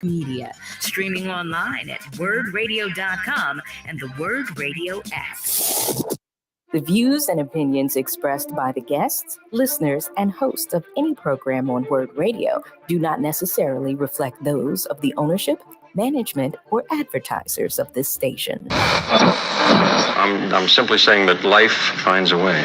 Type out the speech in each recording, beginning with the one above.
Media, streaming online at wordradio.com and the Word Radio app. The views and opinions expressed by the guests, listeners, and hosts of any program on Word Radio do not necessarily reflect those of the ownership, management, or advertisers of this station. I'm simply saying that life finds a way.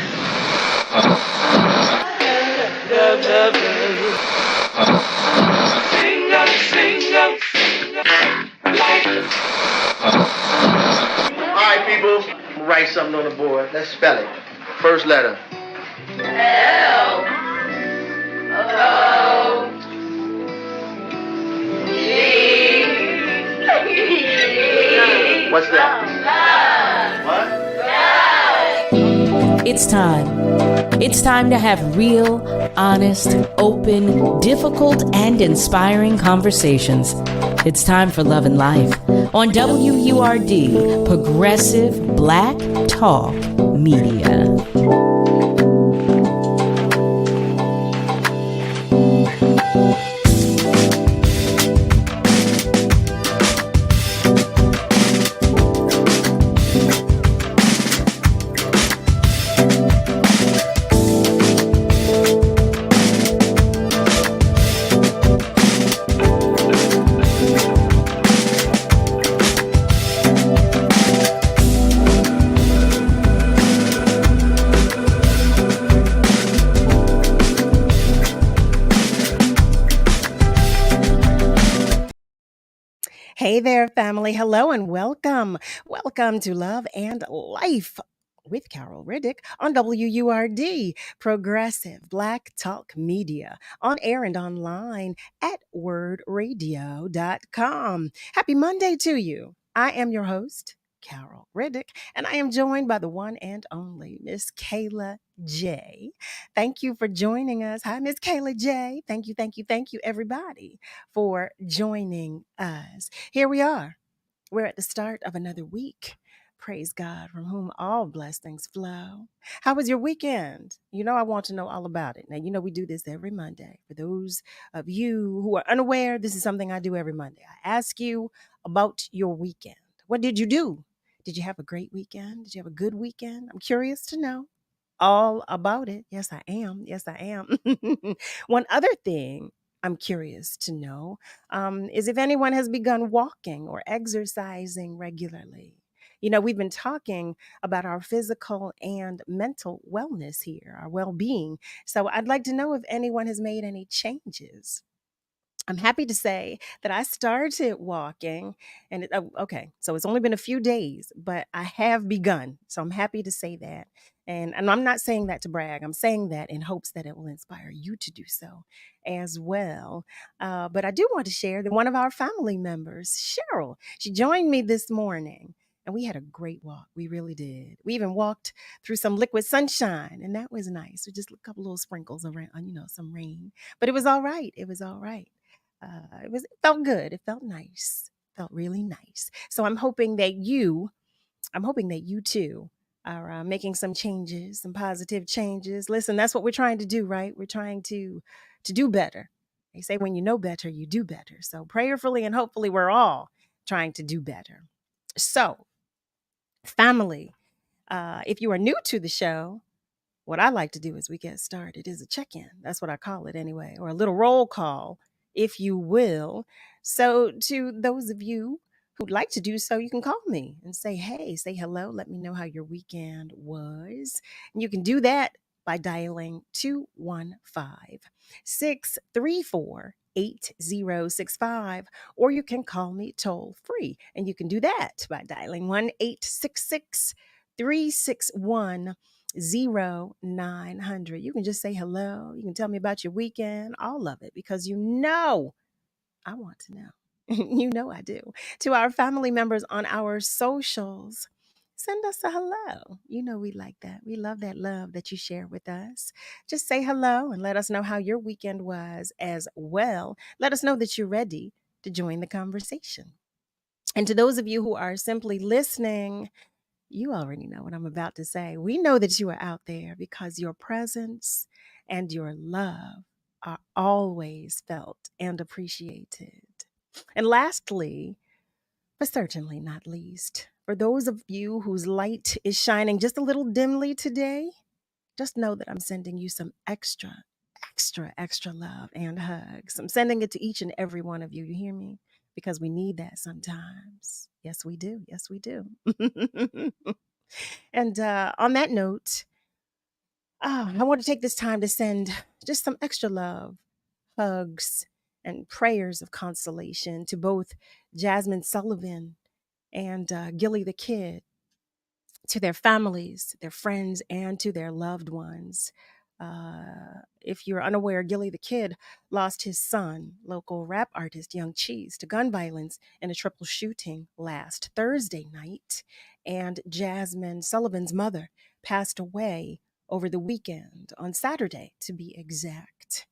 All right, people, write something on the board. Let's spell it. First letter. L O G. What's that? What? It's time. It's time to have real, honest, open, difficult, and inspiring conversations. It's time for Love and Life on WURD, Progressive Black Talk Media. Hey there, family. Hello and welcome. Welcome to Love and Life with Carol Riddick on WURD, Progressive Black Talk Media, on air and online at wordradio.com. Happy Monday to you. I am your host, Carol Riddick, and I am joined by the one and only Miss Kayla J. Thank you for joining us. Hi, Miss Kayla J. Thank you, everybody, for joining us. Here we are. We're at the start of another week. Praise God, from whom all blessings flow. How was your weekend? I want to know all about it. Now, we do this every Monday. For those of you who are unaware, this is something I do every Monday. I ask you about your weekend. What did you do? Did you have a great weekend? Did you have a good weekend? I'm curious to know all about it. Yes, I am. One other thing I'm curious to know is if anyone has begun walking or exercising regularly. We've been talking about our physical and mental wellness here, our well-being. So I'd like to know if anyone has made any changes. I'm happy to say that I started walking and so it's only been a few days, but I have begun. So I'm happy to say that. And I'm not saying that to brag. I'm saying that in hopes that it will inspire you to do so as well. But I do want to share that one of our family members, Cheryl, she joined me this morning and we had a great walk. We really did. We even walked through some liquid sunshine and that was nice. Just a couple little sprinkles around, some rain, but it was all right. It was all right. It felt good. It felt nice. Felt really nice. So I'm hoping that you too are making some changes, some positive changes. Listen, that's what we're trying to do, right? We're trying to do better. They say when you know better, you do better. So prayerfully and hopefully we're all trying to do better. So, family, if you are new to the show, what I like to do as we get started is a check-in. That's what I call it anyway, or a little roll call, if you will. So to those of you who'd like to do so, you can call me and say, hey, say hello. Let me know how your weekend was. And you can do that by dialing 215-634-8065, or you can call me toll free. And you can do that by dialing 1-866-361 0900. You can just say hello. You can tell me about your weekend, all of it, because I want to know. I do. To our family members on our socials, send us a hello. We like that. We love that love that you share with us. Just say hello and let us know how your weekend was as well. Let us know that you're ready to join the conversation. And to those of you who are simply listening, you already know what I'm about to say. We know that you are out there because your presence and your love are always felt and appreciated. And lastly, but certainly not least, for those of you whose light is shining just a little dimly today, just know that I'm sending you some extra love and hugs. I'm sending it to each and every one of you. You hear me? Because we need that sometimes. Yes, we do. Yes, we do. And on that note, I want to take this time to send just some extra love, hugs, and prayers of consolation to both Jasmine Sullivan and Gilly the Kid, to their families, their friends, and to their loved ones. If you're unaware, Gilly the Kid lost his son, local rap artist Young Cheese, to gun violence in a triple shooting last Thursday night. And Jasmine Sullivan's mother passed away over the weekend, on Saturday to be exact.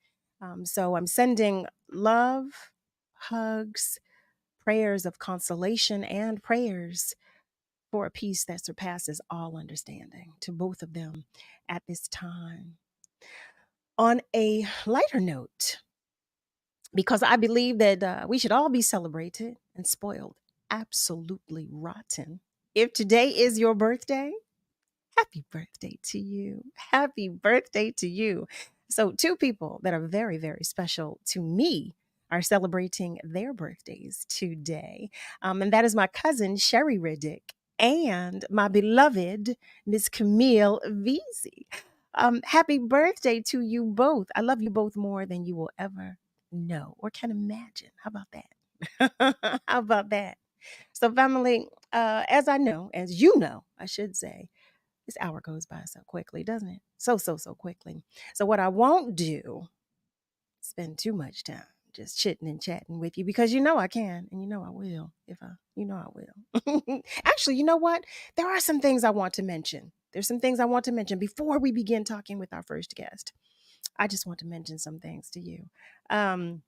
So I'm sending love, hugs, prayers of consolation, and prayers for a peace that surpasses all understanding to both of them at this time. On a lighter note, because I believe that we should all be celebrated and spoiled absolutely rotten. If today is your birthday, happy birthday to you. Happy birthday to you. So, two people that are very, very special to me are celebrating their birthdays today. And that is my cousin, SHARI Riddick, and my beloved Miss Camille Veazey. Happy birthday to you both. I love you both more than you will ever know or can imagine. How about that? How about that? So, family, as I know, as you know, I should say, this hour goes by so quickly, doesn't it? So quickly. So what I won't do, spend too much time just chitting and chatting with you, because you know I can, and you know I will, I will. Actually, you know what? There are some things I want to mention. There's some things I want to mention before we begin talking with our first guest. I just want to mention some things to you. I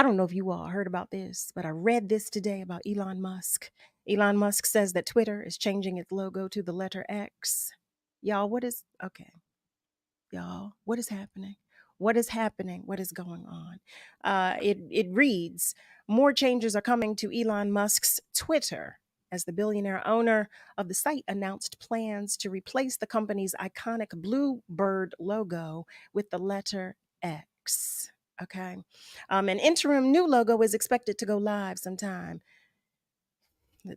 don't know if you all heard about this, but I read this today about Elon Musk. Elon Musk says that Twitter is changing its logo to the letter X. Y'all, what is happening? What is happening? What is going on? It reads, more changes are coming to Elon Musk's Twitter as the billionaire owner of the site announced plans to replace the company's iconic blue bird logo with the letter X. Okay. An interim new logo is expected to go live sometime.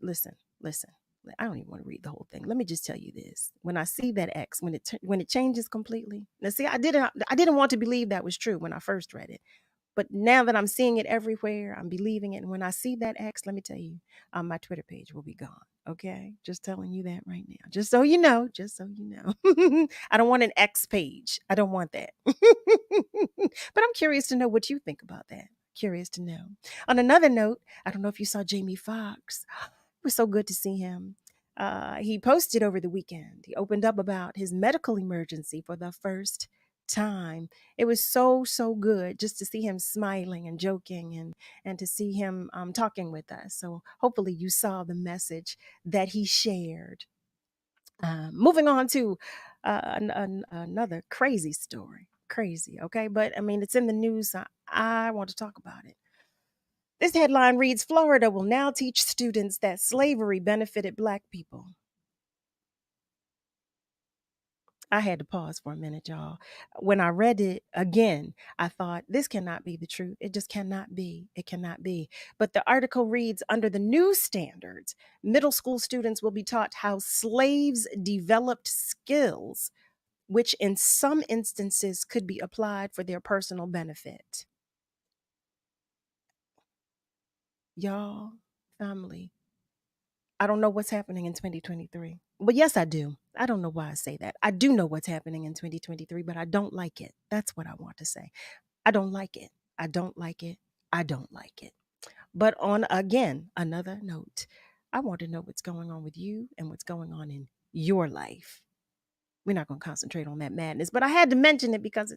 Listen. I don't even want to read the whole thing. Let me just tell you this: when I see that X, when it changes completely. Now, see, I didn't want to believe that was true when I first read it, but now that I'm seeing it everywhere, I'm believing it. And when I see that X, let me tell you, my Twitter page will be gone. Okay, just telling you that right now, just so you know. I don't want an X page. I don't want that. But I'm curious to know what you think about that. Curious to know. On another note, I don't know if you saw Jamie Foxx. It was so good to see him. He posted over the weekend. He opened up about his medical emergency for the first time. It was so good just to see him smiling and joking, and to see him talking with us. So hopefully you saw the message that he shared. Moving on to another crazy story. Crazy, okay? But I mean, it's in the news. So I want to talk about it. This headline reads, Florida will now teach students that slavery benefited Black people. I had to pause for a minute, y'all. When I read it again, I thought, this cannot be the truth. It just cannot be. It cannot be. But the article reads, under the new standards, middle school students will be taught how slaves developed skills, which in some instances could be applied for their personal benefit. Y'all, family, I don't know what's happening in 2023. But yes, I do. I don't know why I say that. I do know what's happening in 2023, but I don't like it. That's what I want to say. I don't like it. I don't like it. I don't like it. But on, again, another note, I want to know what's going on with you and what's going on in your life. We're not going to concentrate on that madness, but I had to mention it because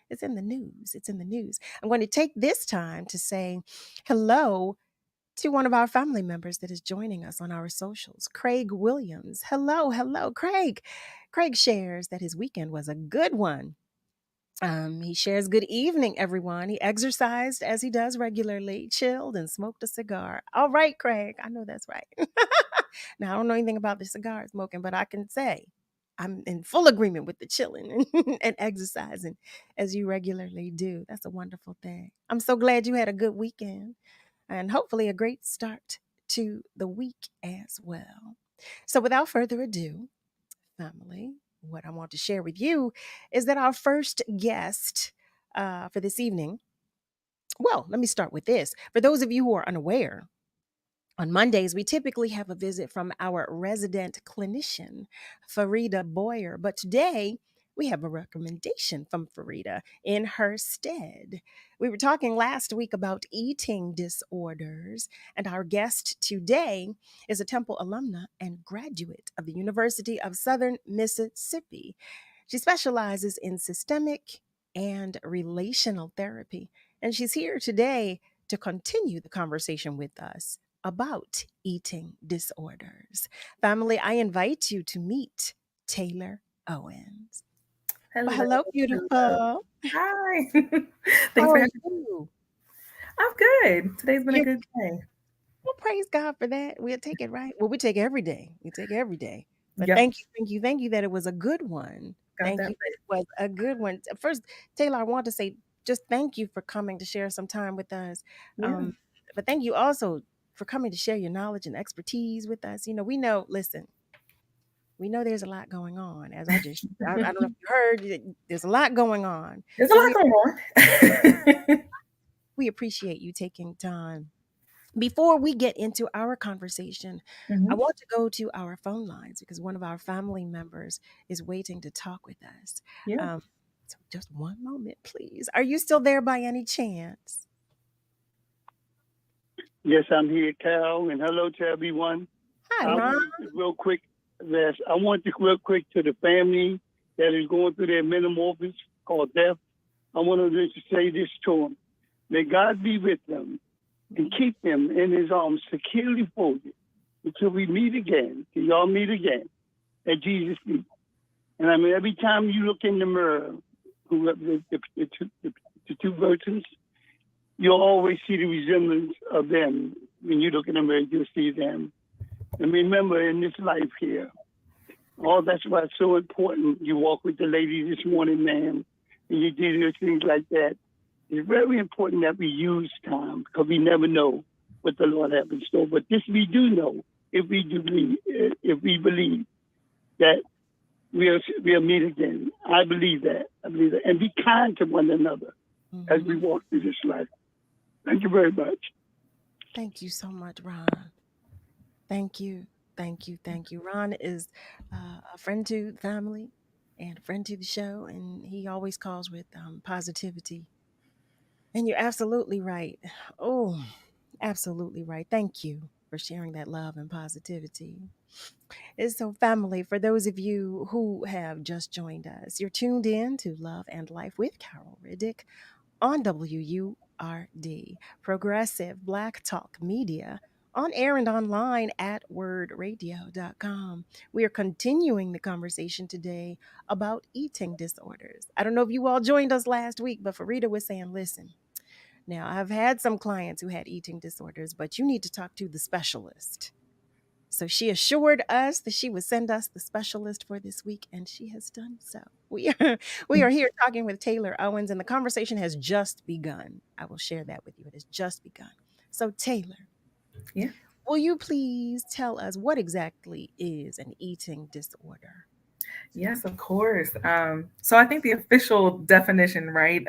it's in the news. It's in the news. I'm going to take this time to say hello to one of our family members that is joining us on our socials, Craig Williams. Hello, Craig. Craig shares that his weekend was a good one. He shares good evening, everyone. He exercised as he does regularly, chilled, and smoked a cigar. All right, Craig. I know that's right. Now, I don't know anything about the cigar smoking, but I can say I'm in full agreement with the chilling and exercising as you regularly do. That's a wonderful thing. I'm so glad you had a good weekend and hopefully a great start to the week as well. So, without further ado, family, what I want to share with you is that our first guest for this evening, well, let me start with this. For those of you who are unaware, on Mondays, we typically have a visit from our resident clinician, Farida Boyer. But today, we have a recommendation from Farida in her stead. We were talking last week about eating disorders, and our guest today is a Temple alumna and graduate of the University of Southern Mississippi. She specializes in systemic and relational therapy, and she's here today to continue the conversation with us about eating disorders. Family, I invite you to meet Taylor Owens. Hello. Well, hello, beautiful. Hi. How Thanks for are having me. you? I'm good. Today's been a good day. Well, praise God for that. We'll take it right. Well, we take it every day. We take it every day. But Yep. thank you that it was a good one. Got Thank that you. It was a good one. First, Taylor, I want to say just thank you for coming to share some time with us. Yeah. But thank you also for coming to share your knowledge and expertise with us. We know, listen, we know there's a lot going on. As I don't know if you heard, there's a lot going on. There's So a lot going on. we appreciate you taking time. Before we get into our conversation, I want to go to our phone lines because one of our family members is waiting to talk with us. Yeah. So just one moment, please. Are you still there by any chance? Yes, I'm here, Cal, and hello to everyone. Hi, I Ron. want to real quick to the family that is going through their metamorphosis called death. I want to just say this to them. May God be with them and keep them in his arms securely folded until we meet again, till y'all meet again at Jesus' feet. And I mean, every time you look in the mirror, the two virgins, you'll always see the resemblance of them. When you look in the mirror, you'll see them. And remember, in this life here, that's why it's so important. You walk with the lady this morning, ma'am, and you do those things like that. It's very important that we use time because we never know what the Lord has in store. But this we do know if we believe that we'll meet again. I believe that. And be kind to one another as we walk through this life. Thank you very much. Thank you so much, Ron. Thank you. Ron is a friend to the family and a friend to the show, and he always calls with positivity. And you're absolutely right. Oh, absolutely right. Thank you for sharing that love and positivity. And so, family, for those of you who have just joined us, you're tuned in to Love and Life with Carol Riddick on WURD, Progressive Black Talk Media, on air and online at wordradio.com. We are continuing the conversation today about eating disorders. I don't know if you all joined us last week, but Farida was saying, listen, now I've had some clients who had eating disorders, but you need to talk to the specialist. So she assured us that she would send us the specialist for this week, and she has done so. We are here talking with Taylor Owens, and the conversation has just begun. I will share that with you. It has just begun. So Taylor, Yeah. will you please tell us what exactly is an eating disorder? Yes, of course. So I think the official definition, right,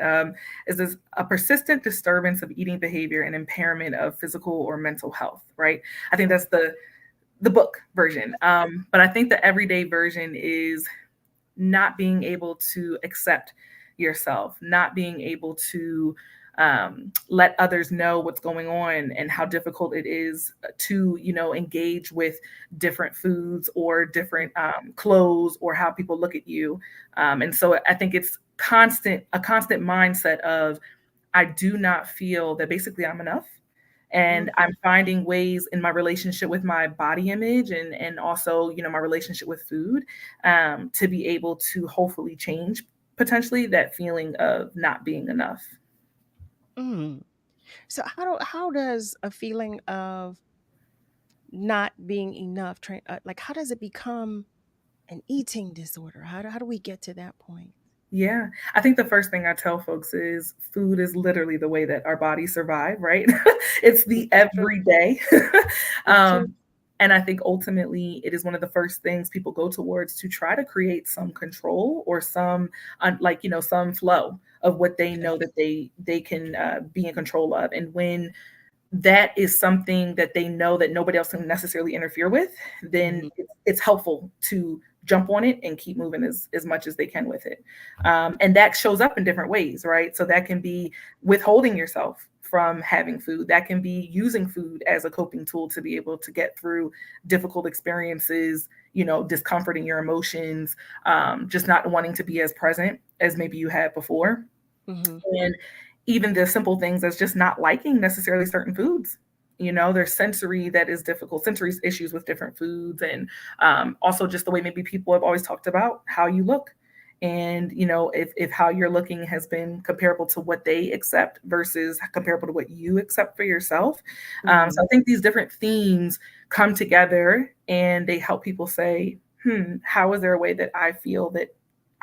is a persistent disturbance of eating behavior and impairment of physical or mental health, right? I think that's the book version. But I think the everyday version is not being able to accept yourself, not being able to let others know what's going on and how difficult it is to, engage with different foods or different clothes or how people look at you. And so I think it's a constant mindset of, I do not feel that basically I'm enough. And I'm finding ways in my relationship with my body image and also, my relationship with food to be able to hopefully change potentially that feeling of not being enough. Mm. So how does a feeling of not being enough like how does it become an eating disorder? How do we get to that point? Yeah, I think the first thing I tell folks is food is literally the way that our bodies survive, right? It's the It's true. everyday. It's true. um, and I think ultimately it is one of the first things people go towards to try to create some control or some, like, some flow of what they know that they can be in control of. And when that is something that they know that nobody else can necessarily interfere with, then Mhm. it's helpful to jump on it and keep moving as much as they can with it. And that shows up in different ways, right? So that can be withholding yourself from having food. That can be using food as a coping tool to be able to get through difficult experiences, discomforting your emotions, just not wanting to be as present as maybe you had before. Mhm. And even the simple things as just not liking necessarily certain foods. There's sensory that is difficult, sensory issues with different foods. And also just the way maybe people have always talked about how you look. And, if how you're looking has been comparable to what they accept versus comparable to what you accept for yourself. So I think these different themes come together and they help people say, how is there a way that I feel that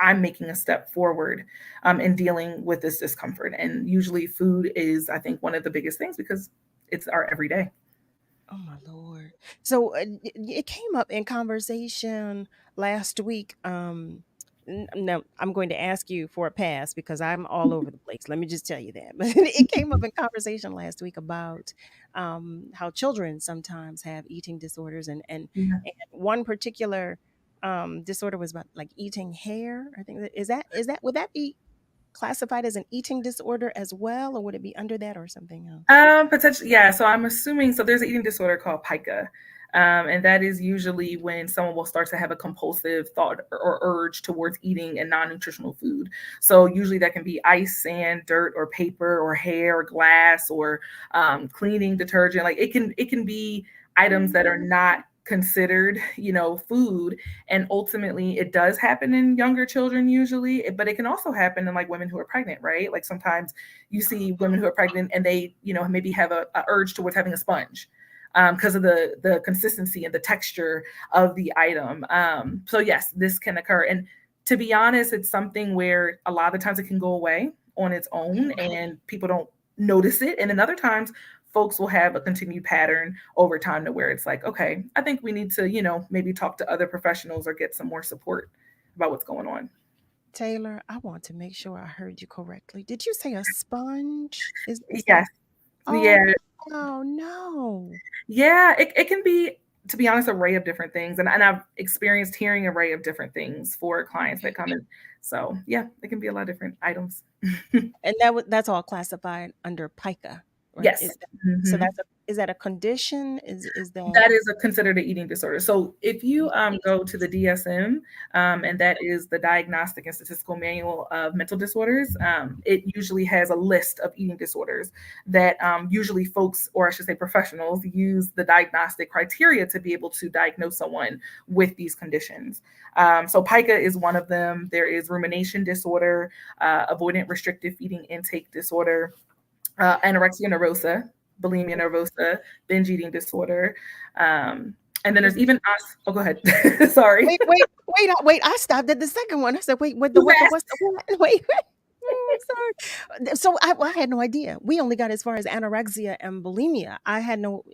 I'm making a step forward in dealing with this discomfort? And usually food is, I think, one of the biggest things because it's our everyday. Oh my Lord. So it came up in conversation last week. No, I'm going to ask you for a pass because I'm all over the place. Let me just tell you that. But it came up in conversation last week about how children sometimes have eating disorders, Yeah. and one particular disorder was about like eating hair. I think is that would that be classified as an eating disorder as well, or would it be under that or something else? Potentially, yeah. So I'm assuming, so there's an eating disorder called pica. And that is usually when someone will start to have a compulsive thought or urge towards eating a non-nutritional food. So usually that can be ice, sand, dirt, or paper, or hair, or glass, or cleaning detergent. Like it can be items that are not considered, food. And ultimately it does happen in younger children usually, but it can also happen in like women who are pregnant, right? Like sometimes you see women who are pregnant and they, maybe have a urge towards having a sponge because of the consistency and the texture of the item. So yes, this can occur. And to be honest, it's something where a lot of the times it can go away on its own and people don't notice it. And then other times folks will have a continued pattern over time to where it's like, okay, I think we need to, maybe talk to other professionals or get some more support about what's going on. Taylor, I want to make sure I heard you correctly. Did you say a sponge? Is that? Yes. Oh, Yeah. oh no. Yeah, it can be, to be honest, an array of different things. And I've experienced hearing an array of different things for clients that come in. So yeah, it can be a lot of different items. And that's all classified under pica, right? Yes. So Mhm. is that a condition? Is that That is considered an eating disorder. So if you go to the DSM, and that is the Diagnostic and Statistical Manual of Mental Disorders, it usually has a list of eating disorders that usually folks, or I should say professionals, use the diagnostic criteria to be able to diagnose someone with these conditions. So pica is one of them. There is rumination disorder, avoidant restrictive feeding intake disorder, anorexia nervosa, bulimia nervosa, binge eating disorder. And then there's even us. Oh, go ahead. Sorry. wait, I stopped at the second one. I said, wait, You what's asked. the what? Wait. Sorry. So I had no idea. We only got as far as anorexia and bulimia. I had no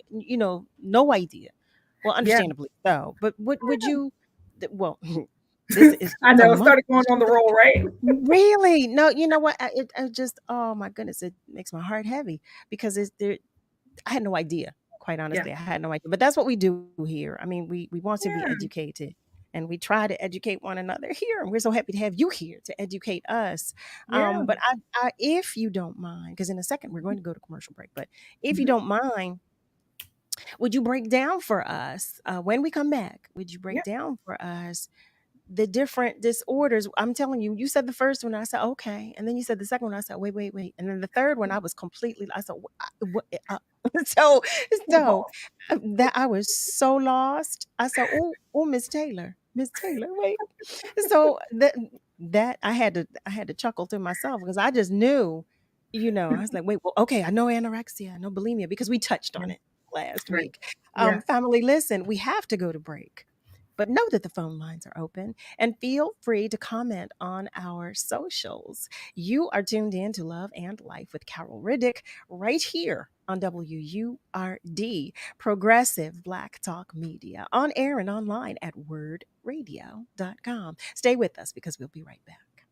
idea. Well, Yeah. understandably so. But would you? Well, this is I so know. It much. started going on the roll, right? Really? No, you know what? I just, oh my goodness, it makes my heart heavy because it's there. I had no idea, quite Yeah. honestly. I had no idea. But that's what we do here. I mean, we want to be Yeah. educated and we try to educate one another here. And we're so happy to have you here to educate us. Yeah. But if you don't mind, because in a second we're going to go to commercial break, but if you Mhm. don't mind, would you break down for us when we come back? Would you break Yeah. down for us the different disorders? I'm telling you, you said the first one, I said, okay. And then you said the second one, I said, wait. And then the third one, I said, what? So, so that I was so lost. I said, oh, Miss Taylor, wait. So that I had to chuckle to myself because I just knew, I was like, wait, well, okay, I know anorexia, I know bulimia because we touched on Right. it last Right. week. Yeah. Family, listen, we have to go to break. But know that the phone lines are open and feel free to comment on our socials. You are tuned in to Love and Life with Carol Riddick right here on WURD, Progressive Black Talk Media, on air and online at wordradio.com. Stay with us because we'll be right back.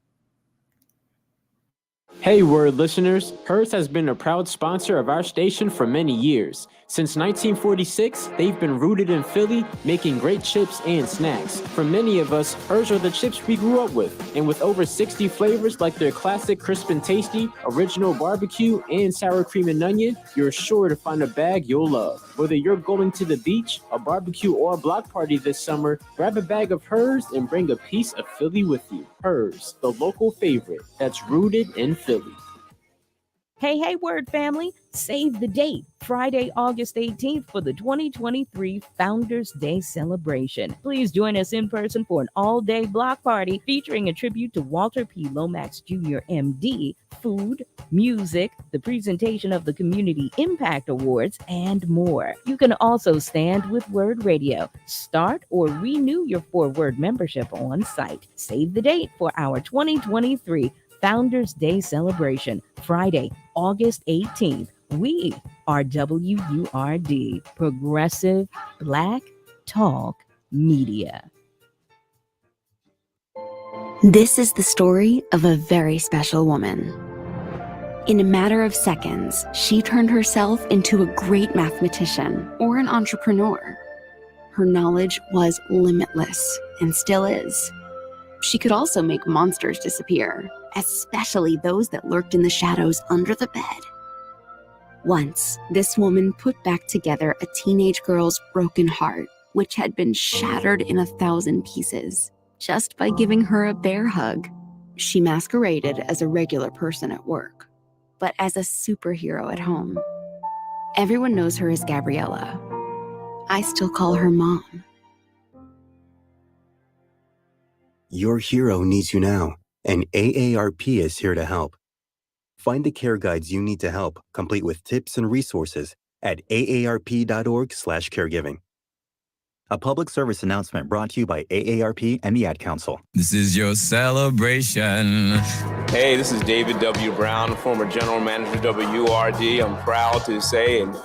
Hey, WURD listeners, Hertz has been a proud sponsor of our station for many years. Since 1946, they've been rooted in Philly, making great chips and snacks. For many of us, Hertz are the chips we grew up with, and with over 60 flavors like their classic crisp and tasty, original barbecue, and sour cream and onion, you're sure to find a bag you'll love. Whether you're going to the beach, a barbecue, or a block party this summer, grab a bag of Hertz and bring a piece of Philly with you. Hertz, the local favorite that's rooted in Philly. Hey, Word family, save the date, Friday, August 18th for the 2023 Founders Day celebration. Please join us in person for an all-day block party featuring a tribute to Walter P. Lomax Jr., MD, food, music, the presentation of the Community Impact Awards, and more. You can also stand with Word Radio. Start or renew your 4-Word membership on site. Save the date for our 2023 Founders Day celebration, Friday, August 18th. We are WURD, Progressive Black Talk Media. This is the story of a very special woman. In a matter of seconds, she turned herself into a great mathematician or an entrepreneur. Her knowledge was limitless and still is. She could also make monsters disappear, especially those that lurked in the shadows under the bed. Once, this woman put back together a teenage girl's broken heart, which had been shattered in 1,000 pieces, just by giving her a bear hug. She masqueraded as a regular person at work, but as a superhero at home. Everyone knows her as Gabriella. I still call her Mom. Your hero needs you now, and AARP is here to help. Find the care guides you need to help, complete with tips and resources at aarp.org/caregiving. A public service announcement brought to you by AARP and the Ad Council. This is your celebration. Hey, this is David W. Brown, former general manager of WURD. I'm proud to say, and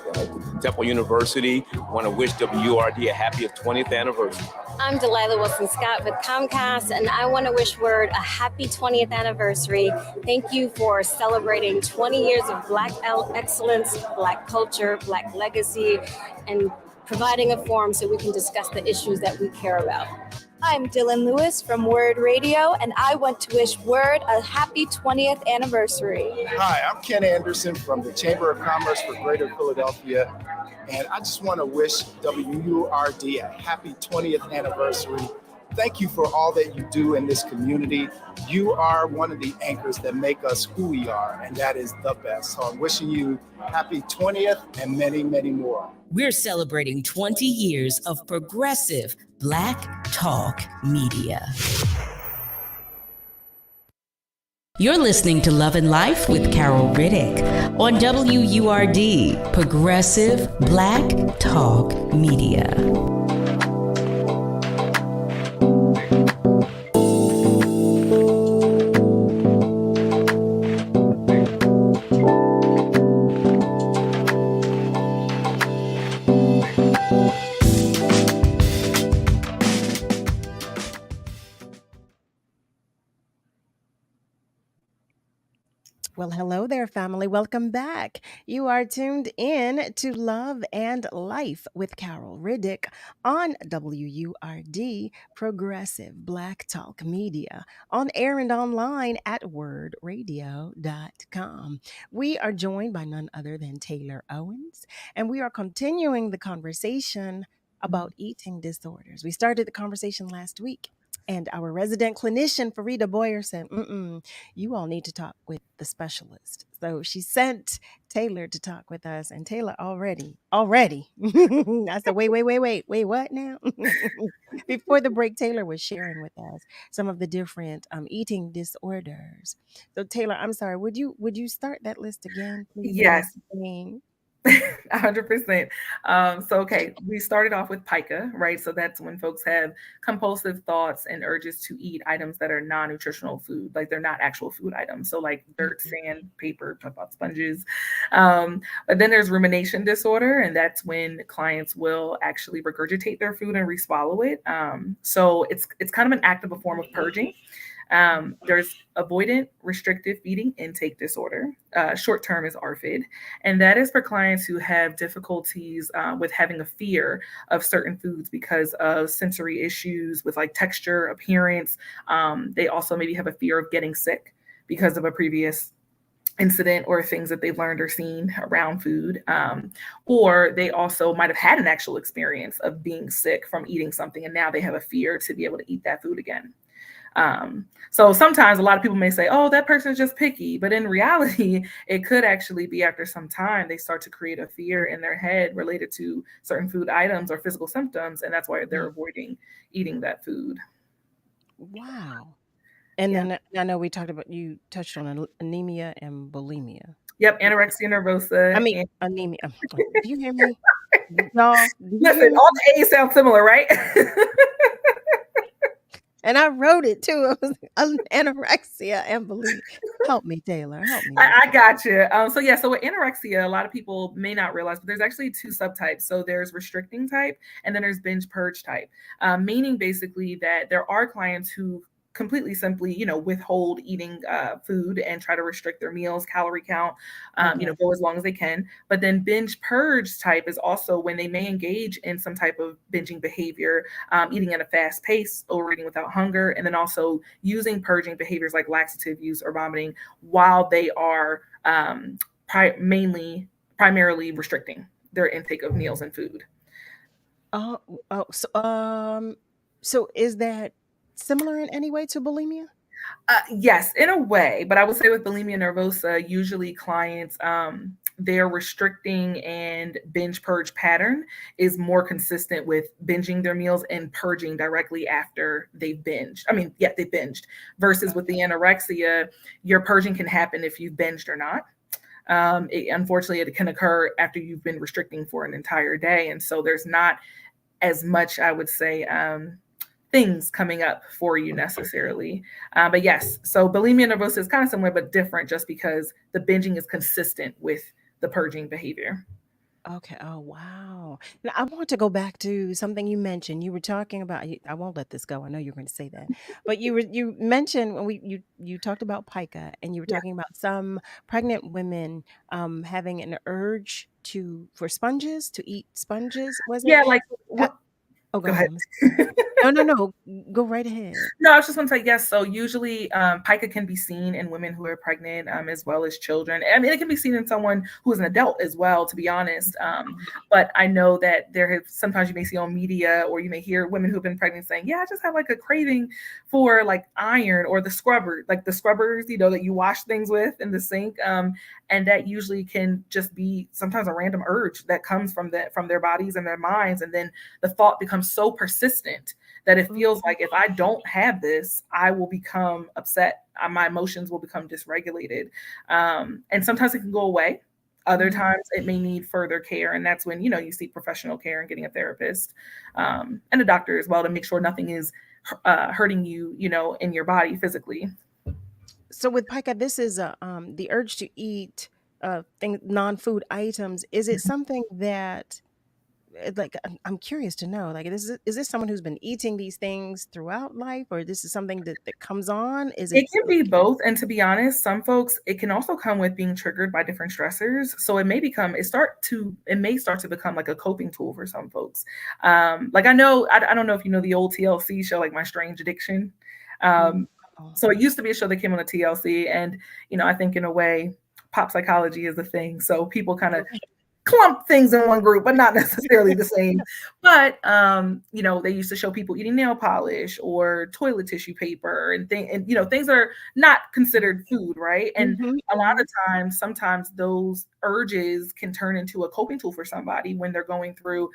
Temple University, want to wish WURD a happy 20th anniversary. I'm Delilah Wilson-Scott with Comcast, and I want to wish WURD a happy 20th anniversary. Thank you for celebrating 20 years of Black excellence, Black culture, Black legacy, and providing a forum so we can discuss the issues that we care about. I'm Dylan Lewis from WURD Radio, and I want to wish WURD a happy 20th anniversary. Hi, I'm Ken Anderson from the Chamber of Commerce for Greater Philadelphia, and I just want to wish WURD a happy 20th anniversary. Thank you for all that you do in this community. You are one of the anchors that make us who we are, and that is the best. So I'm wishing you happy 20th and many, many more. We're celebrating 20 years of progressive Black Talk Media. You're listening to Love and Life with Carol Riddick on WURD, Progressive Black Talk Media. Well, hello there, family. Welcome back. You are tuned in to Love and Life with Carol Riddick on WURD, Progressive Black Talk Media, on air and online at wordradio.com. We are joined by none other than Taylor Owens, and we are continuing the conversation about eating disorders. We started the conversation last week And our resident clinician, Farida Boyer, said, you all need to talk with the specialist. So she sent Taylor to talk with us. And Taylor already. I said, wait, what now? Before the break, Taylor was sharing with us some of the different eating disorders. So Taylor, I'm sorry, would you start that list again, please? Yes. And 100%. Okay, we started off with pica, right? So that's when folks have compulsive thoughts and urges to eat items that are non-nutritional food, like they're not actual food items. So like dirt, sand, paper, talk about sponges. But then there's rumination disorder, and that's when clients will actually regurgitate their food and re-swallow it. So it's kind of an act of a form of purging. There's avoidant restrictive feeding intake disorder. Short term is ARFID, and that is for clients who have difficulties with having a fear of certain foods because of sensory issues with like texture, appearance. They also maybe have a fear of getting sick because of a previous incident or things that they've learned or seen around food. Or they also might have had an actual experience of being sick from eating something, and now they have a fear to be able to eat that food again. So sometimes a lot of people may say, oh, that person is just picky. But in reality, it could actually be after some time, they start to create a fear in their head related to certain food items or physical symptoms. And that's why they're avoiding eating that food. Wow. And then I know you touched on anemia and bulimia. Yep, anorexia nervosa. I mean, anemia. Do you hear me? Y'all, listen, all the A's sound similar, right? And I wrote it too. It was anorexia and bulimia. Help me, Taylor. Help me. I got you. So with anorexia, a lot of people may not realize, but there's actually two subtypes. So there's restricting type, and then there's binge purge type, meaning basically that there are clients who completely simply, withhold eating food and try to restrict their meals, calorie count, go as long as they can. But then binge purge type is also when they may engage in some type of binging behavior, eating at a fast pace, overeating without hunger, and then also using purging behaviors like laxative use or vomiting while they are primarily restricting their intake of meals and food. So is that similar in any way to bulimia? Yes, in a way, but I would say with bulimia nervosa, usually clients, their restricting and binge purge pattern is more consistent with binging their meals and purging directly after they've binged. They binged versus with the anorexia, your purging can happen if you've binged or not. Unfortunately, it can occur after you've been restricting for an entire day. And so there's not as much, I would say, things coming up for you necessarily. But yes, so bulimia nervosa is kind of similar, but different just because the binging is consistent with the purging behavior. Okay. Oh, wow. Now, I want to go back to something you mentioned. You were talking about, I won't let this go. I know you're going to say that, but you mentioned when you talked about pica, and you were talking about some pregnant women having an urge for sponges, to eat sponges. Was it? Yeah, like what? Oh, go ahead. No. Go right ahead. No, I was just going to say yes. So usually pica can be seen in women who are pregnant as well as children. It can be seen in someone who is an adult as well, to be honest. But I know that sometimes you may see on media, or you may hear women who've been pregnant saying, yeah, I just have like a craving for like iron or the scrubbers that you wash things with in the sink. And that usually can just be sometimes a random urge that comes from their bodies and their minds. And then the thought becomes so persistent that it feels like if I don't have this, I will become upset. My emotions will become dysregulated. And sometimes it can go away. Other times it may need further care. And that's when, you seek professional care and getting a therapist and a doctor as well to make sure nothing is hurting you, in your body physically. So with pica, this is the urge to eat non-food items. Is it something that, like, I'm curious to know, like, is this someone who's been eating these things throughout life, or this is something that comes on? It can be both. And to be honest, some folks, it can also come with being triggered by different stressors. So it may start to become like a coping tool for some folks. Like I don't know if you know the old TLC show, like My Strange Addiction. So it used to be a show that came on the TLC, and I think in a way pop psychology is a thing. So people kind of clump things in one group, but not necessarily the same. But they used to show people eating nail polish or toilet tissue paper and things that are not considered food, right? And a lot of times, sometimes those urges can turn into a coping tool for somebody when they're going through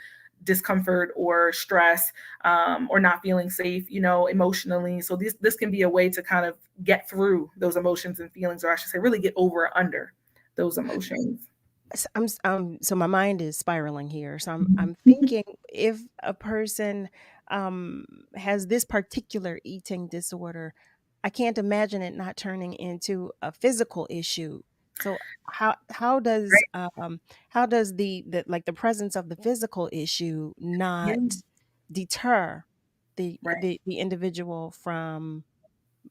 discomfort or stress, or not feeling safe, emotionally. So this can be a way to kind of get through those emotions and feelings, or I should say, really get over or under those emotions. So my mind is spiraling here. So I'm thinking, if a person has this particular eating disorder, I can't imagine it not turning into a physical issue. So how does the presence of the physical issue not deter the individual from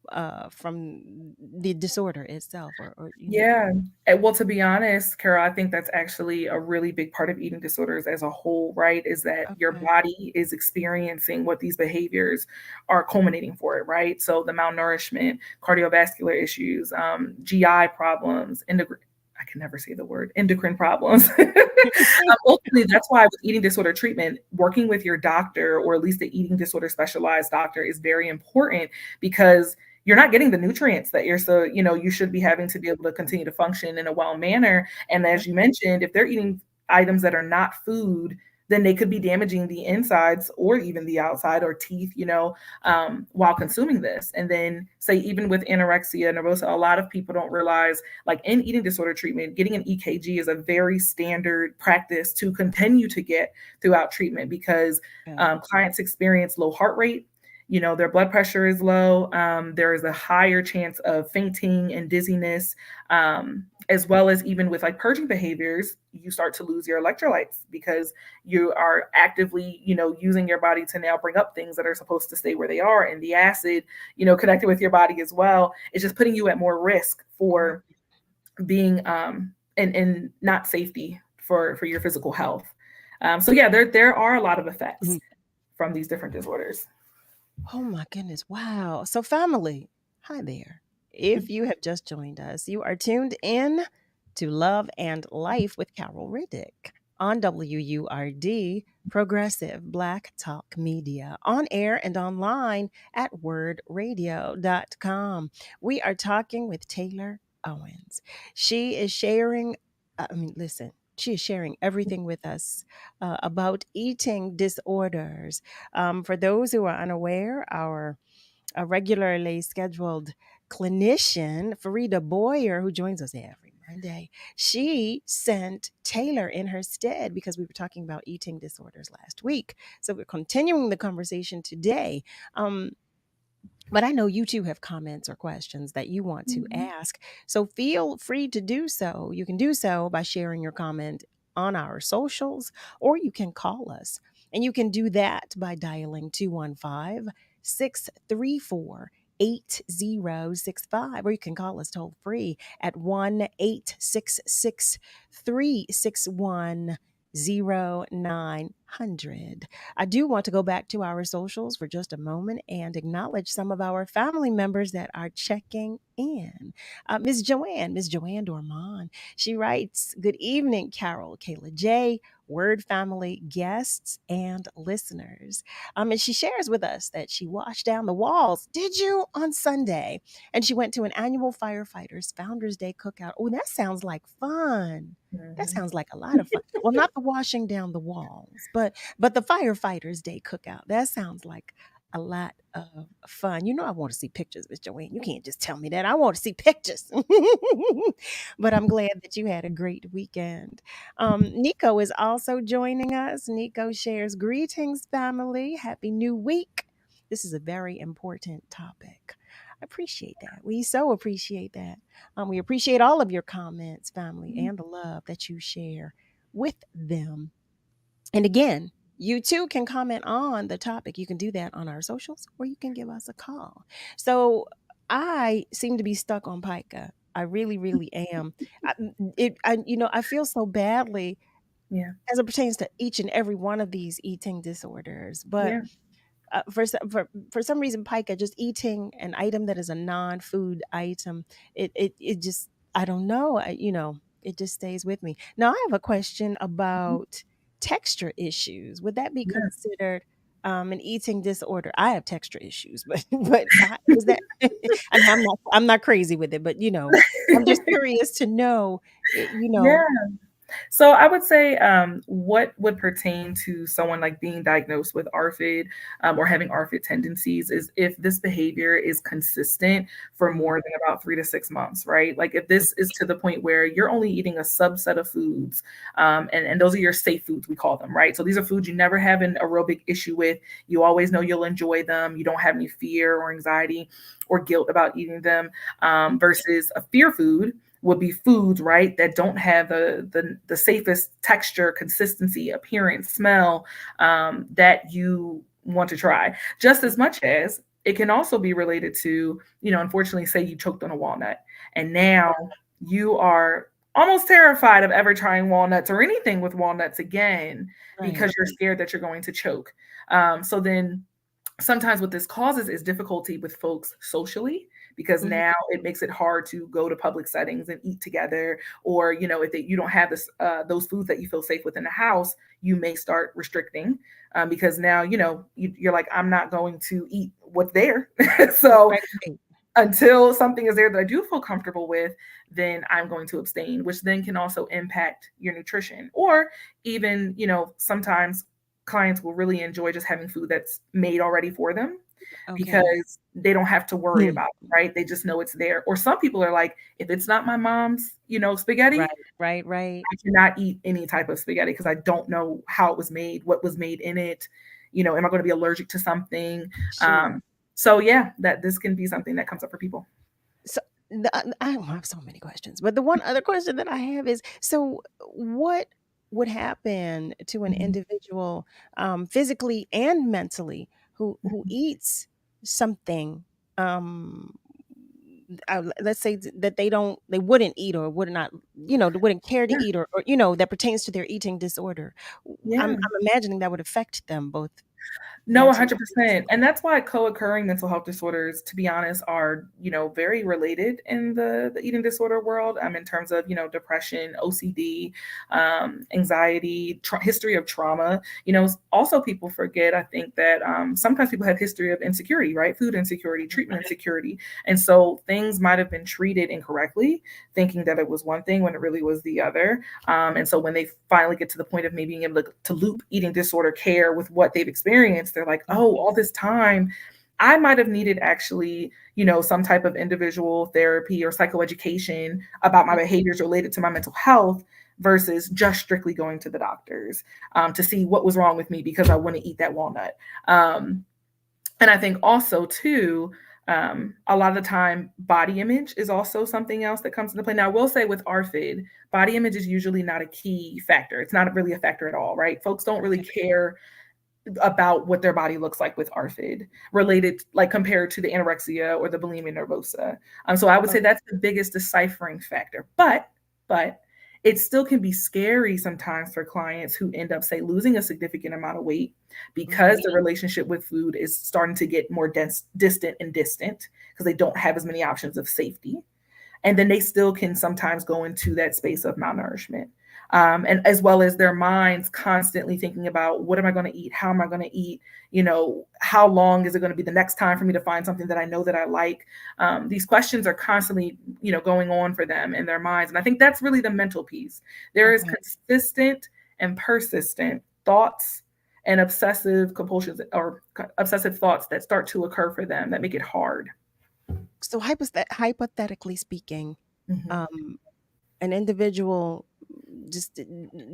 the disorder itself, or Yeah. Well, to be honest, Carol, I think that's actually a really big part of eating disorders as a whole, right? Is that your body is experiencing what these behaviors are culminating for it, right? So the malnourishment, cardiovascular issues, GI problems, I can never say the word, endocrine problems. Ultimately, that's why with eating disorder treatment, working with your doctor, or at least the eating disorder specialized doctor, is very important, because you're not getting the nutrients that you should be having to be able to continue to function in a well manner. And as you mentioned, if they're eating items that are not food, then they could be damaging the insides or even the outside or teeth, while consuming this. And then say, even with anorexia nervosa, a lot of people don't realize, like in eating disorder treatment, getting an EKG is a very standard practice to continue to get throughout treatment, because clients experience low heart rate. Their blood pressure is low. There is a higher chance of fainting and dizziness, as well as, even with like purging behaviors, you start to lose your electrolytes, because you are actively, using your body to now bring up things that are supposed to stay where they are. And the acid, connected with your body as well, is just putting you at more risk for being and not safety for your physical health. So yeah, there are a lot of effects from these different disorders. Oh my goodness. Wow. So, family, hi there. If you have just joined us, you are tuned in to Love and Life with Carol Riddick on WURD, Progressive Black Talk Media, on air and online at wordradio.com. We are talking with Taylor Owens. She is sharing, listen, she is sharing everything with us about eating disorders. For those who are unaware, our regularly scheduled clinician, Farida Boyer, who joins us every Monday, she sent Taylor in her stead because we were talking about eating disorders last week. So we're continuing the conversation today. But I know you two have comments or questions that you want to ask. So feel free to do so. You can do so by sharing your comment on our socials, or you can call us. And you can do that by dialing 215-634-8065, or you can call us toll free at 1-866-361-0900. I do want to go back to our socials for just a moment and acknowledge some of our family members that are checking in. Ms. Joanne Dorman, she writes, "Good evening, Carol, Kayla J., Word family, guests, and listeners." And she shares with us that she washed down the walls, did you, on Sunday? And she went to an annual Firefighters Founders Day cookout. Oh, that sounds like fun. That sounds like a lot of fun. Well, not the washing down the walls, but the Firefighters Day cookout. That sounds like a lot of fun. I want to see pictures, Miss Joanne. You can't just tell me that. I want to see pictures. But I'm glad that you had a great weekend. Nico is also joining us. Nico shares, "Greetings, family. Happy New Week. This is a very important topic." I appreciate that. We so appreciate that. We appreciate all of your comments, family, and the love that you share with them. And again, you too can comment on the topic. You can do that on our socials, or you can give us a call. So I seem to be stuck on pica. I really, really am. I feel so badly as it pertains to each and every one of these eating disorders. But for some reason, pica, just eating an item that is a non-food item, it just, I don't know. it just stays with me. Now, I have a question about texture issues. Would that be Yes. considered an eating disorder? I have texture issues, but is that? And I'm not crazy with it, but I'm just curious to know. Yeah. So I would say what would pertain to someone like being diagnosed with ARFID or having ARFID tendencies is if this behavior is consistent for more than about 3 to 6 months, right? Like if this is to the point where you're only eating a subset of foods, and those are your safe foods, we call them, right? So these are foods you never have a real big issue with. You always know you'll enjoy them. You don't have any fear or anxiety or guilt about eating them, versus a fear food would be foods, right, that don't have the safest texture, consistency, appearance, smell that you want to try. Just as much as it can also be related to, unfortunately, say you choked on a walnut and now you are almost terrified of ever trying walnuts or anything with walnuts again because you're scared that you're going to choke. So then sometimes what this causes is difficulty with folks socially, because now it makes it hard to go to public settings and eat together. Or, if you don't have those foods that you feel safe with in the house, you may start restricting because now, you're like, I'm not going to eat what's there. So until something is there that I do feel comfortable with, then I'm going to abstain, which then can also impact your nutrition. Or even, sometimes clients will really enjoy just having food that's made already for them because they don't have to worry about it, right? They just know it's there. Or some people are like, if it's not my mom's, spaghetti, right. I cannot eat any type of spaghetti because I don't know how it was made, what was made in it. Am I going to be allergic to something? Sure. So yeah, that this can be something that comes up for people. So I have so many questions, but the one other question that I have is, so what would happen to an individual physically and mentally who eats something, let's say that they wouldn't eat or would not, they wouldn't care to eat, or that pertains to their eating disorder. I'm imagining that would affect them both. No, 100%. And that's why co-occurring mental health disorders, to be honest, are, very related in the eating disorder world, in terms of, depression, OCD, anxiety, history of trauma. Also people forget, I think, that sometimes people have history of insecurity, right? Food insecurity, treatment insecurity. And so things might have been treated incorrectly, thinking that it was one thing when it really was the other. And so when they finally get to the point of maybe being able to loop eating disorder care with what they've experienced, they're like, oh, all this time I might have needed actually, some type of individual therapy or psychoeducation about my behaviors related to my mental health versus just strictly going to the doctors to see what was wrong with me because I want to eat that walnut. And I think also too, a lot of the time, body image is also something else that comes into play. Now, I will say with ARFID, body image is usually not a key factor. It's not really a factor at all, right? Folks don't really care about what their body looks like with ARFID related, like compared to the anorexia or the bulimia nervosa. So I would say that's the biggest deciphering factor, but it still can be scary sometimes for clients who end up, say, losing a significant amount of weight because the relationship with food is starting to get more distant because they don't have as many options of safety. And then they still can sometimes go into that space of malnourishment. And as well as their minds constantly thinking about, what am I going to eat? How am I going to eat? How long is it going to be the next time for me to find something that I know that I like? These questions are constantly, going on for them in their minds. And I think that's really the mental piece. There is consistent and persistent thoughts and obsessive compulsions or obsessive thoughts that start to occur for them that make it hard. So hypothetically speaking, an individual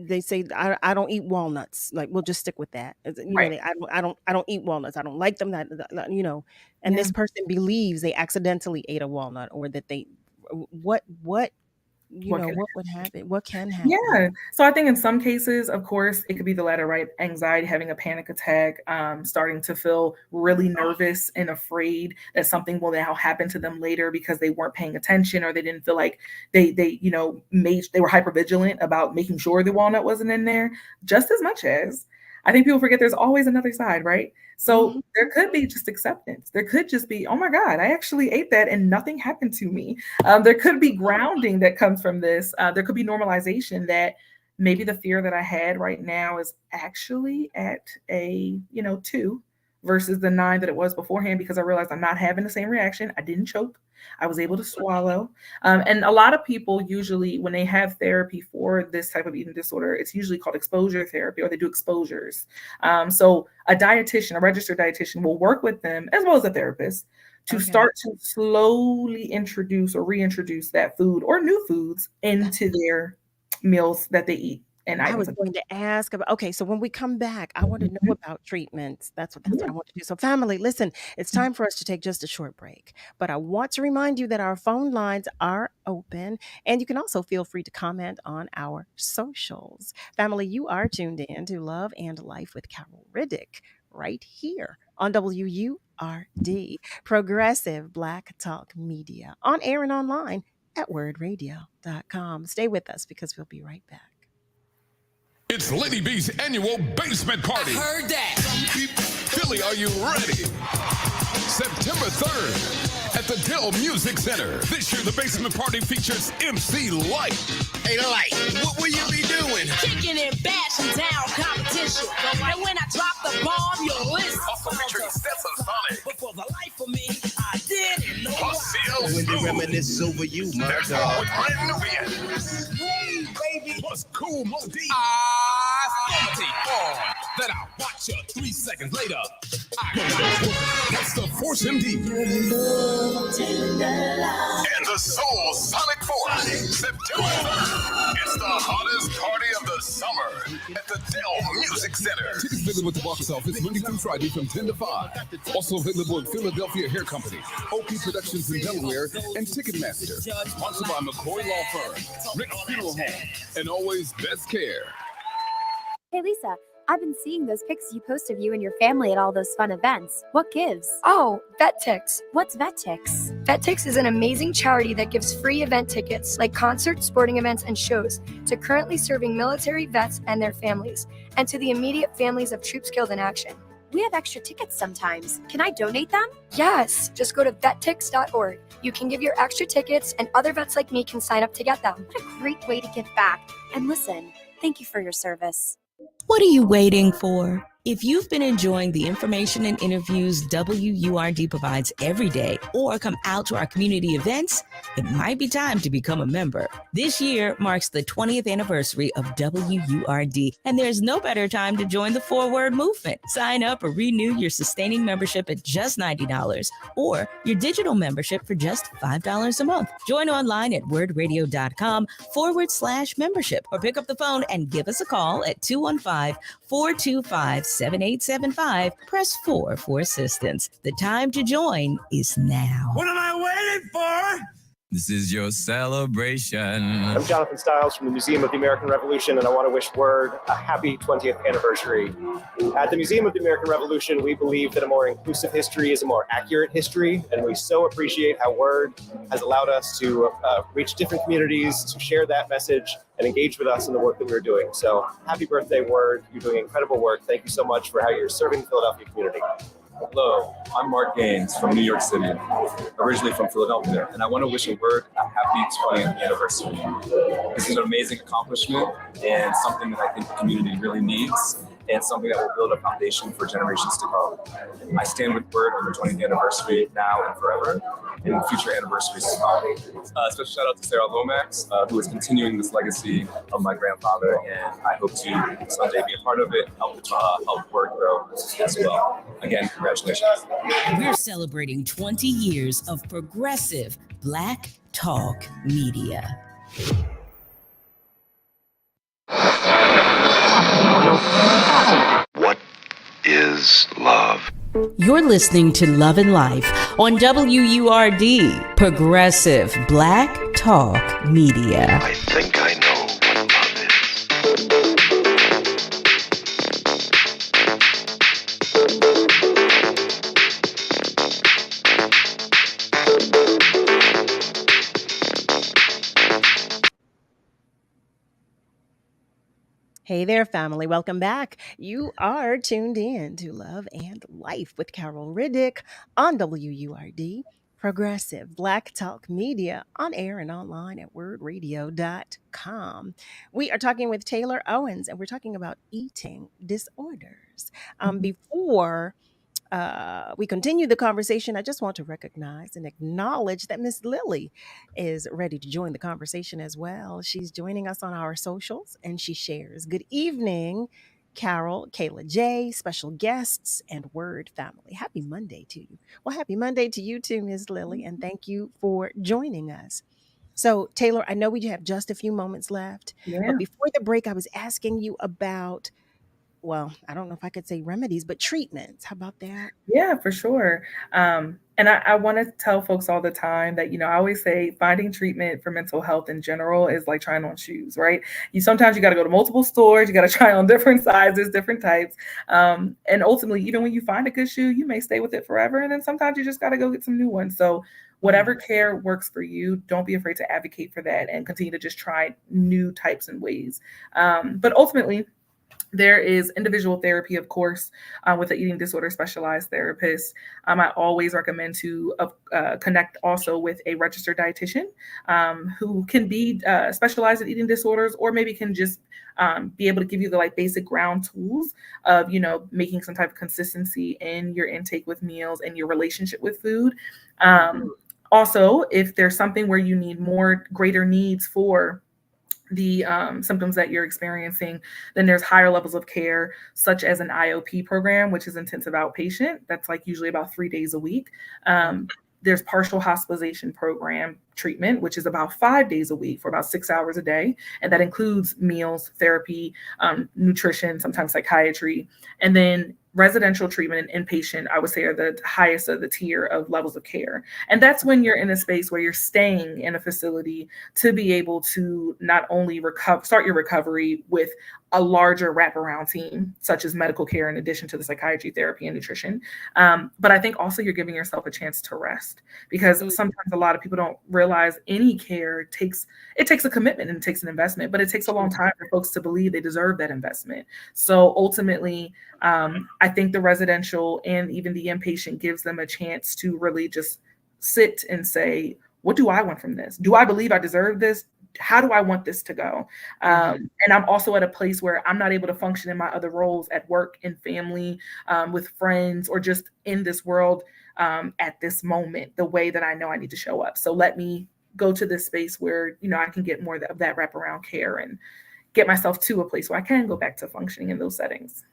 they say, I don't eat walnuts. Like, we'll just stick with that. I don't eat walnuts. I don't like them. And this person believes they accidentally ate a walnut, or that they what would happen? What can happen? Yeah. So I think in some cases, of course, it could be the latter, right? Anxiety, having a panic attack, starting to feel really nervous and afraid that something will now happen to them later because they weren't paying attention, or they didn't feel like they were hypervigilant about making sure the walnut wasn't in there, just as much as I think people forget there's always another side, right? So there could be just acceptance. There could just be, oh my God, I actually ate that and nothing happened to me. There could be grounding that comes from this. There could be normalization that maybe the fear that I had right now is actually at a, 2 versus the 9 that it was beforehand, because I realized I'm not having the same reaction. I didn't choke. I was able to swallow. And a lot of people usually, when they have therapy for this type of eating disorder, it's usually called exposure therapy, or they do exposures. So a dietitian, a registered dietitian, will work with them as well as a therapist to start to slowly introduce or reintroduce that food or new foods into their meals that they eat. And I was going to ask about, okay, so when we come back, I want to know about treatments. That's what I want to do. So family, listen, it's time for us to take just a short break. But I want to remind you that our phone lines are open, and you can also feel free to comment on our socials. Family, you are tuned in to Love and Life with Carol Riddick right here on WURD, Progressive Black Talk Media, on air and online at wordradio.com. Stay with us because we'll be right back. It's Lady B's annual basement party. I heard that. Philly, are you ready? September 3rd at the Dell Music Center. This year, the basement party features MC Light. Hey, Light, what will you be doing? Kicking and bashing down competition. And when I drop the bomb, you'll listen. Also featuring Sonic. But for the life of me, I didn't know why. When they reminisce over you, my dog. With brand new hits. Hey, baby. Plus Cool Mo D. That I watch you 3 seconds later. That's the Force MD. And the Soul Sonic Force. September 3rd. It's the hottest party of the summer at the Dell Music Center. Tickets available at the box office Monday through Friday from 10 to 5. Also available at Philadelphia Hair Company, OP Productions in Delaware, and Ticketmaster. Sponsored by McCoy Law Firm, Rick's Funeral Home, and Always Best Care. Hey, Lisa. I've been seeing those pics you post of you and your family at all those fun events. What gives? Oh, VetTix. What's VetTix? VetTix is an amazing charity that gives free event tickets, like concerts, sporting events, and shows, to currently serving military vets and their families, and to the immediate families of troops killed in action. We have extra tickets sometimes. Can I donate them? Yes, just go to vettix.org. You can give your extra tickets, and other vets like me can sign up to get them. What a great way to give back. And listen, thank you for your service. What are you waiting for? If you've been enjoying the information and interviews WURD provides every day, or come out to our community events, it might be time to become a member. This year marks the 20th anniversary of WURD, and there's no better time to join the forward movement. Sign up or renew your sustaining membership at just $90, or your digital membership for just $5 a month. Join online at wordradio.com/membership, or pick up the phone and give us a call at 215-425-7875. Press 4 for assistance. The time to join is now. What am I waiting for? This is your celebration. I'm Jonathan Stiles from the Museum of the American Revolution, and I want to wish WURD a happy 20th anniversary. At the Museum of the American Revolution, we believe that a more inclusive history is a more accurate history, and we so appreciate how WURD has allowed us to reach different communities, to share that message, and engage with us in the work that we're doing. So happy birthday, WURD. You're doing incredible work. Thank you so much for how you're serving the Philadelphia community. Hello, I'm Mark Gaines from New York City, originally from Philadelphia, and I want to wish WURD a happy 20th anniversary. This is an amazing accomplishment and something that I think the community really needs, and something that will build a foundation for generations to come. I stand with WURD on the 20th anniversary now and forever, and future anniversaries to come. Special shout out to Sarah Lomax, who is continuing this legacy of my grandfather, and I hope to someday be a part of it, help WURD grow as well. Again, congratulations. We're celebrating 20 years of progressive Black Talk Media. What is love? You're listening to Love and Life on WURD, Progressive Black Talk Media. I think I know what love is. Hey Hey there, family. Welcome back. You are tuned in to Love and Life with Carol Riddick on WURD, Progressive Black Talk Media, on air and online at wordradio.com. We are talking with Taylor Owens, and we're talking about eating disorders. Before we continue the conversation, I just want to recognize and acknowledge that Miss Lily is ready to join the conversation as well. She's joining us on our socials and she shares. Good evening, Carol, Kayla J, special guests, and Word family. Happy Monday to you. Well, happy Monday to you too, Miss Lily, and thank you for joining us. So, Taylor, I know we have just a few moments left, but before the break, I was asking you about, well, I don't know if I could say remedies, but treatments. How about that? Yeah, for sure. And I want to tell folks all the time that, I always say finding treatment for mental health in general is like trying on shoes, right? Sometimes you got to go to multiple stores, you got to try on different sizes, different types. And ultimately, even when you find a good shoe, you may stay with it forever. And then sometimes you just got to go get some new ones. So whatever care works for you, don't be afraid to advocate for that and continue to just try new types and ways. But ultimately, there is individual therapy, of course, with an eating disorder specialized therapist. I always recommend to connect also with a registered dietitian who can be specialized in eating disorders, or maybe can just be able to give you the basic ground tools of, making some type of consistency in your intake with meals and your relationship with food. Also, if there's something where you need greater needs for the symptoms that you're experiencing, then there's higher levels of care, such as an IOP program, which is intensive outpatient. That's usually about 3 days a week. There's partial hospitalization program treatment, which is about 5 days a week for about 6 hours a day. And that includes meals, therapy, nutrition, sometimes psychiatry. And then residential treatment and inpatient, I would say, are the highest of the tier of levels of care. And that's when you're in a space where you're staying in a facility to be able to not only start your recovery with a larger wraparound team, such as medical care, in addition to the psychiatry, therapy, and nutrition. But I think also you're giving yourself a chance to rest, because sometimes a lot of people don't realize any care takes a commitment and it takes an investment, but it takes a long time for folks to believe they deserve that investment. So ultimately, I think the residential and even the inpatient gives them a chance to really just sit and say, what do I want from this? Do I believe I deserve this? How do I want this to go? And I'm also at a place where I'm not able to function in my other roles at work and family, with friends, or just in this world at this moment, the way that I know I need to show up. So let me go to this space where, I can get more of that wraparound care and get myself to a place where I can go back to functioning in those settings.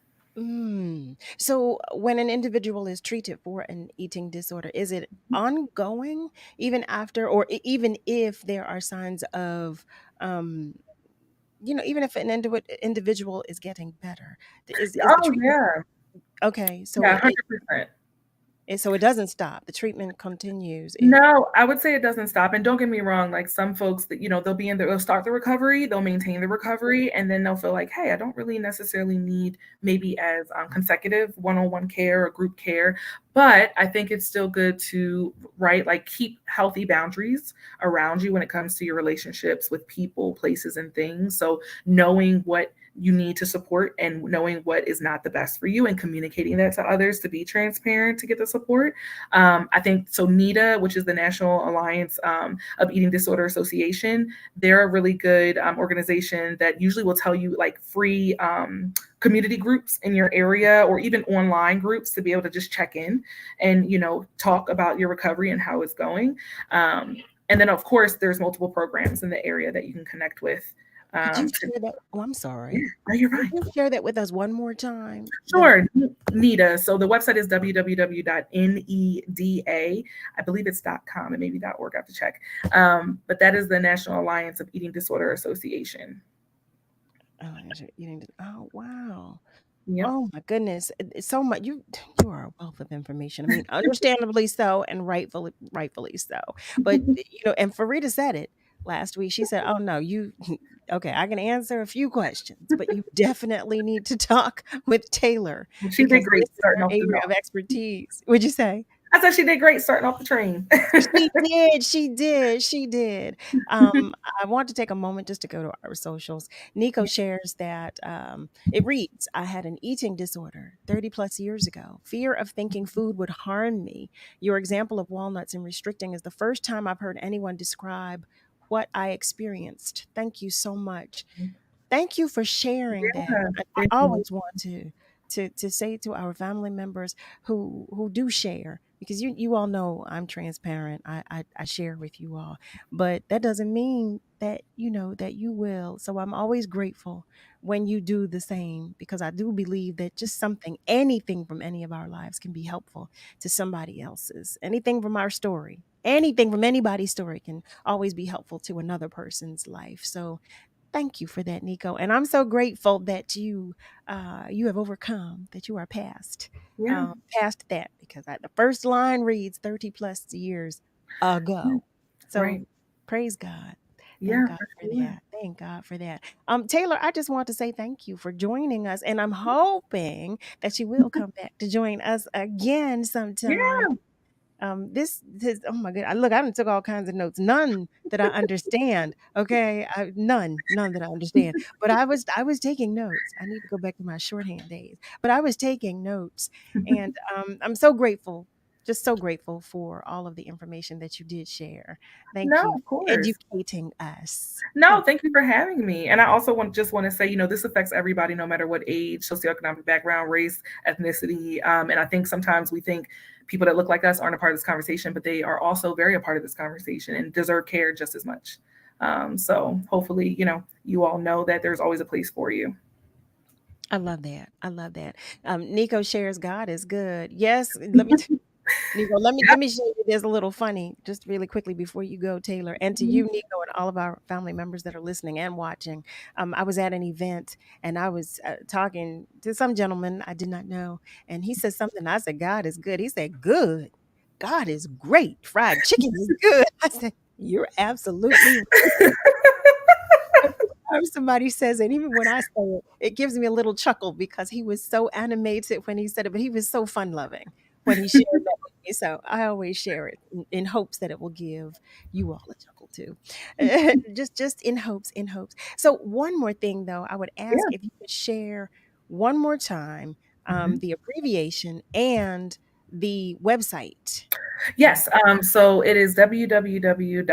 So when an individual is treated for an eating disorder, is it ongoing even after, or even if there are signs of, even if an individual is getting better, is the treatment? Yeah. Okay, so Yeah, 100%. So it doesn't stop. The treatment continues. No, I would say it doesn't stop. And don't get me wrong, some folks that, they'll start the recovery, they'll maintain the recovery, and then they'll feel like, hey, I don't really necessarily need maybe as consecutive one-on-one care or group care. But I think it's still good to, keep healthy boundaries around you when it comes to your relationships with people, places, and things. So knowing what you need to support and knowing what is not the best for you and communicating that to others to be transparent to get the support. I think so. NEDA, which is the National Alliance of Eating Disorder Association, they're a really good organization that usually will tell you free community groups in your area, or even online groups, to be able to just check in and, talk about your recovery and how it's going. And then, of course, there's multiple programs in the area that you can connect with. Could you share that? Oh, I'm sorry. Yeah, no, you're right. Could you share that with us one more time? Sure. NEDA. So the website is www.neda. I believe it's .com and maybe .org. I have to check. But that is the National Alliance of Eating Disorder Association. Oh, wow. Yep. Oh my goodness. It's so much. You are a wealth of information. I mean, understandably so, and rightfully so. But and Farida said it last week. She said, oh no, okay, I can answer a few questions, but you definitely need to talk with Taylor. She did great starting off area of expertise. Would you say? I said she did great starting off the train. She did. I want to take a moment just to go to our socials. Nico shares that it reads, I had an eating disorder 30 plus years ago. Fear of thinking food would harm me. Your example of walnuts and restricting is the first time I've heard anyone describe what I experienced. Thank you so much. Thank you for sharing that. Yeah, I thank you. always want to say to our family members who do share, because you all know I'm transparent. I share with you all, but that doesn't mean that you know that you will. So I'm always grateful when you do the same, because I do believe that just something, anything from any of our lives can be helpful to somebody else's. Anything from our story, anything from anybody's story can always be helpful to another person's life. So thank you for that, Nico. And I'm so grateful that you have overcome, that you are Yeah. past that, because the first line reads 30 plus years ago. So Right. praise God. Thank Yeah, God for for sure. that. Thank God for that. Taylor, I just want to say thank you for joining us, and I'm hoping that you will come back to join us again sometime. Yeah. This oh my god, look, I done took all kinds of notes, none that I understand. Okay, none that I understand. But I was taking notes. I need to go back to my shorthand days. But I was taking notes, and I'm so grateful, just so grateful for all of the information that you did share. Thank No, you of for course. educating us. No, Thank thank you for having me. And I also want to say, this affects everybody, no matter what age, socioeconomic background, race, ethnicity. And I think sometimes we think people that look like us aren't a part of this conversation, but they are also very a part of this conversation and deserve care just as much. So hopefully, you all know that there's always a place for you. I love that. I love that. Nico shares God is good. Yes, let me Nico, let me show you this a little funny, just really quickly before you go, Taylor, and to you, Nico, and all of our family members that are listening and watching. I was at an event and I was talking to some gentleman I did not know, and he said something. I said, "God is good." He said, "Good. God is great. Fried chicken is good." I said, "You're absolutely right." Time somebody says it, even when I say it, it gives me a little chuckle, because he was so animated when he said it, but he was so fun loving when he shared that with me. So I always share it in hopes that it will give you all a chuckle too. Just in hopes, in hopes. So one more thing though, I would ask Yeah. if you could share one more time Mhm. the abbreviation and the website. Yes. So it is www.nita.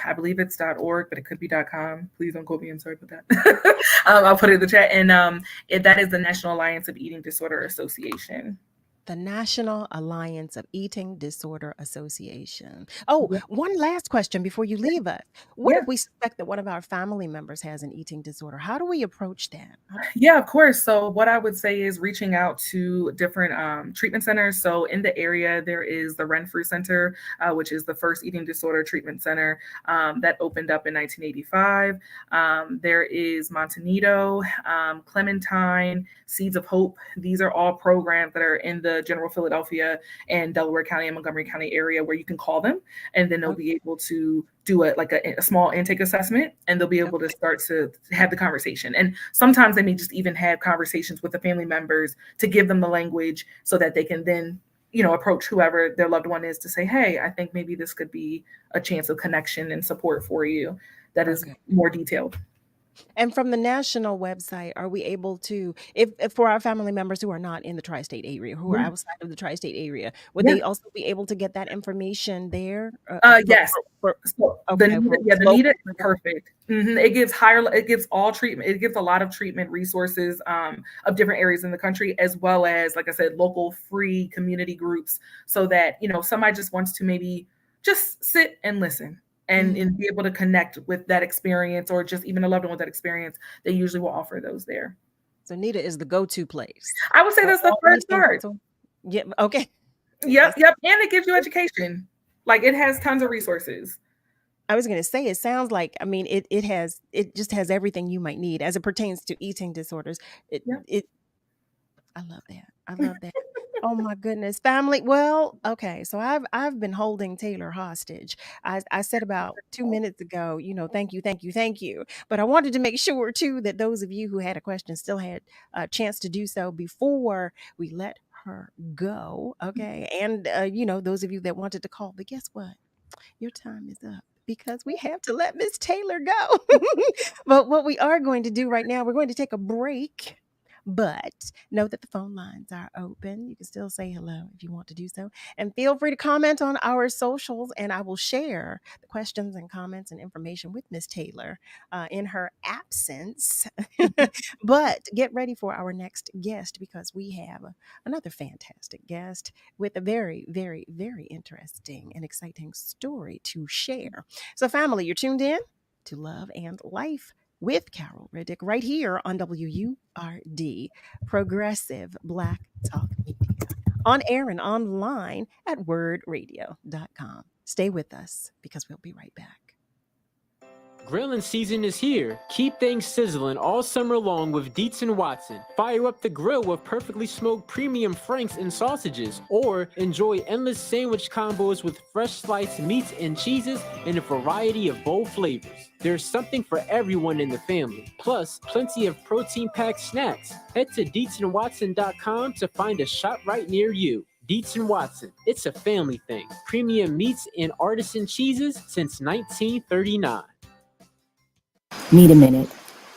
I believe it's .org, but it could be .com. Please don't quote me. I'm sorry about that. I'll put it in the chat. And that is the National Alliance of Eating Disorder Association. The National Alliance of Eating Disorder Association. Oh, Yeah. one last question before you leave us. What Yeah. if we suspect that one of our family members has an eating disorder? How do we approach that? Yeah, of course. So what I would say is reaching out to different treatment centers. So in the area, there is the Renfrew Center, which is the first eating disorder treatment center that opened up in 1985. There is Montanito, Clementine, Seeds of Hope. These are all programs that are in the general Philadelphia and Delaware County and Montgomery County area where you can call them, and then they'll be able to do a small intake assessment, and they'll be able to start to have the conversation. And sometimes they may just even have conversations with the family members to give them the language so that they can then, approach whoever their loved one is to say, hey, I think maybe this could be a chance of connection and support for you that is more detailed. And from the national website, are we able to, if for our family members who are not in the tri-state area, who are Yeah. outside of the tri-state area, would Yeah. they also be able to get that information there? Yes. So the NETA is perfect. It gives all treatment. It gives a lot of treatment resources of different areas in the country, as well as, like I said, local free community groups, so that, somebody just wants to maybe just sit and listen and be able to connect with that experience, or just even a loved one with that experience. They usually will offer those there. So NETA is the go-to place. I would say that's the first part. Yeah. Okay. Yep. And it gives you education. Like, it has tons of resources. I was going to say, it sounds like, I mean, it just has everything you might need as it pertains to eating disorders. I love that. I love that. Oh my goodness, family. Well, okay. So I've been holding Taylor hostage. I said about 2 minutes ago, thank you, thank you, thank you. But I wanted to make sure too that those of you who had a question still had a chance to do so before we let her go. Okay. And, those of you that wanted to call, but guess what? Your time is up because we have to let Miss Taylor go. But what we are going to do right now, we're going to take a break. But know that the phone lines are open. You can still say hello if you want to do so. And feel free to comment on our socials, and I will share the questions and comments and information with Miss Taylor in her absence. But get ready for our next guest because we have another fantastic guest with a very, very, very interesting and exciting story to share. So, family, you're tuned in to Love and Life with Carol Riddick right here on WURD, Progressive Black Talk Media, on air and online at wordradio.com. Stay with us because we'll be right back. Grilling season is here. Keep things sizzling all summer long with Dietz & Watson. Fire up the grill with perfectly smoked premium franks and sausages, or enjoy endless sandwich combos with fresh sliced meats and cheeses in a variety of bold flavors. There's something for everyone in the family, plus plenty of protein-packed snacks. Head to DietzandWatson.com to find a shop right near you. Dietz & Watson, it's a family thing. Premium meats and artisan cheeses since 1939. Need a minute?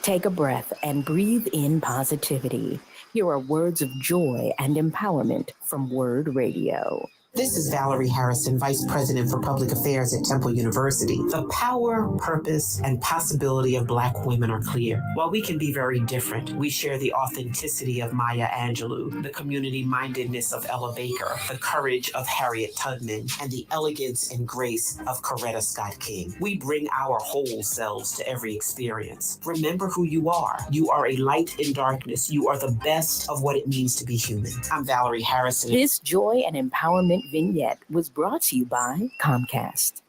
Take a breath and breathe in positivity. Here are words of joy and empowerment from WURD Radio. This is Valerie Harrison, Vice President for Public Affairs at Temple University. The power, purpose, and possibility of Black women are clear. While we can be very different, we share the authenticity of Maya Angelou, the community-mindedness of Ella Baker, the courage of Harriet Tubman, and the elegance and grace of Coretta Scott King. We bring our whole selves to every experience. Remember who you are. You are a light in darkness. You are the best of what it means to be human. I'm Valerie Harrison. This joy and empowerment vignette was brought to you by Comcast.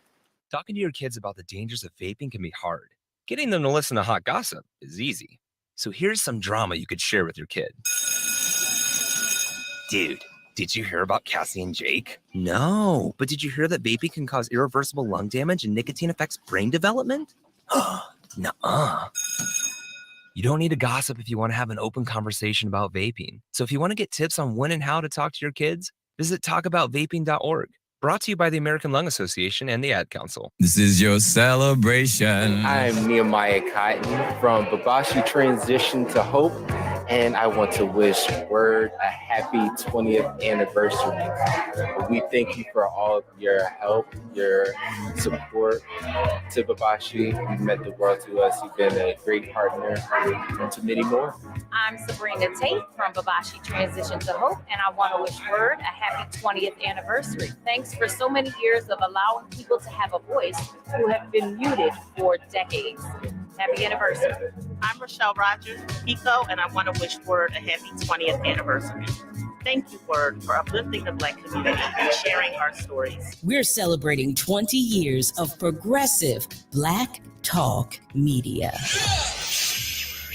Talking to your kids about the dangers of vaping can be hard. Getting them to listen to hot gossip is easy. So here's some drama you could share with your kid. Dude, did you hear about Cassie and Jake? No, but did you hear that vaping can cause irreversible lung damage and nicotine affects brain development? Nuh-uh. You don't need to gossip if you want to have an open conversation about vaping. So if you want to get tips on when and how to talk to your kids, visit talkaboutvaping.org. Brought to you by the American Lung Association and the Ad Council. This is your celebration. I'm Nehemiah Cotton from Babashi Transition to Hope, and I want to wish WURD a happy 20th anniversary. We thank you for all of your help, your support to Babashi. You've meant the world to us. You've been a great partner to many more. I'm Sabrina Tate from Babashi Transition to Hope, and I want to wish WURD a happy 20th anniversary. Thanks for so many years of allowing people to have a voice who have been muted for decades. Happy anniversary. I'm Rochelle Rogers, Pico, and I want to wish WURD a happy 20th anniversary. Thank you, WURD, for uplifting the Black community and sharing our stories. We're celebrating 20 years of progressive Black Talk Media.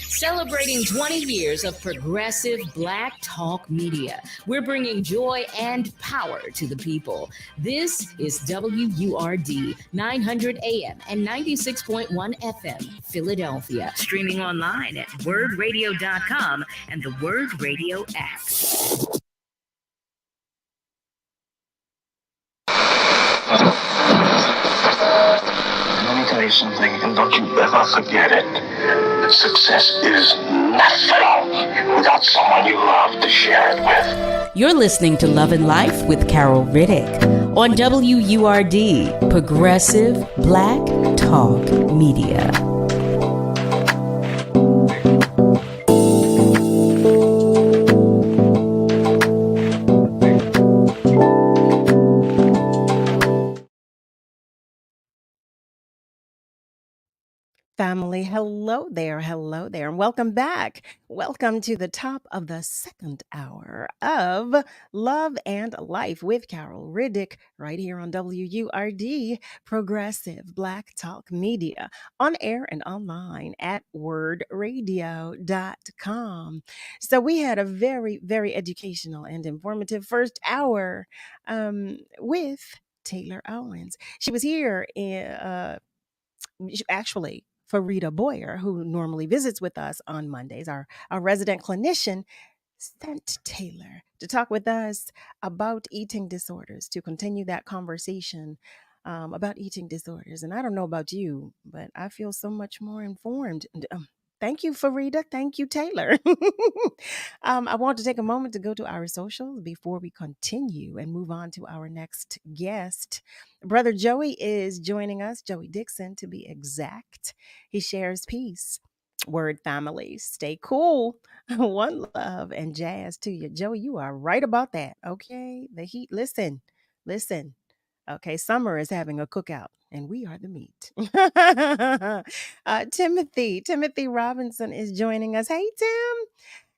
Celebrating 20 years of progressive Black Talk Media. We're bringing joy and power to the people. This is WURD 900 AM and 96.1 FM, Philadelphia. Streaming online at wordradio.com and the WURD Radio app. Let me tell you something, and don't you ever forget it. Success is nothing without someone you love to share it with. You're listening to Love and Life with Carol Riddick on WURD, Progressive Black Talk Media. Family, hello there, and welcome back. Welcome to the top of the second hour of Love and Life with Carol Riddick, right here on WURD, Progressive Black Talk Media, on air and online at wordradio.com. So we had a very, very educational and informative first hour with Taylor Owens. She was here actually Farida Boyer, who normally visits with us on Mondays, our resident clinician. Sent Taylor to talk with us about eating disorders, to continue that conversation about eating disorders. And I don't know about you, but I feel so much more informed. Thank you, Farida. Thank you, Taylor. I want to take a moment to go to our socials before we continue and move on to our next guest. Brother Joey is joining us, Joey Dixon to be exact. He shares peace. Word family, stay cool. One love and jazz to you. Joey, you are right about that. Okay. The heat, listen. Okay. Summer is having a cookout and we are the meat. Timothy Robinson is joining us. Hey, Tim.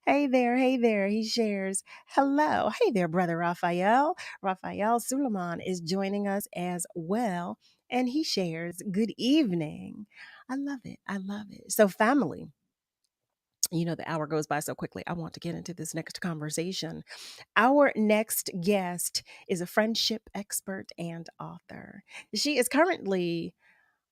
Hey there. He shares, hello. Hey there, brother Raphael. Raphael Suleiman is joining us as well. And he shares, good evening. I love it. So, family, the hour goes by so quickly. I want to get into this next conversation. Our next guest is a friendship expert and author. She is currently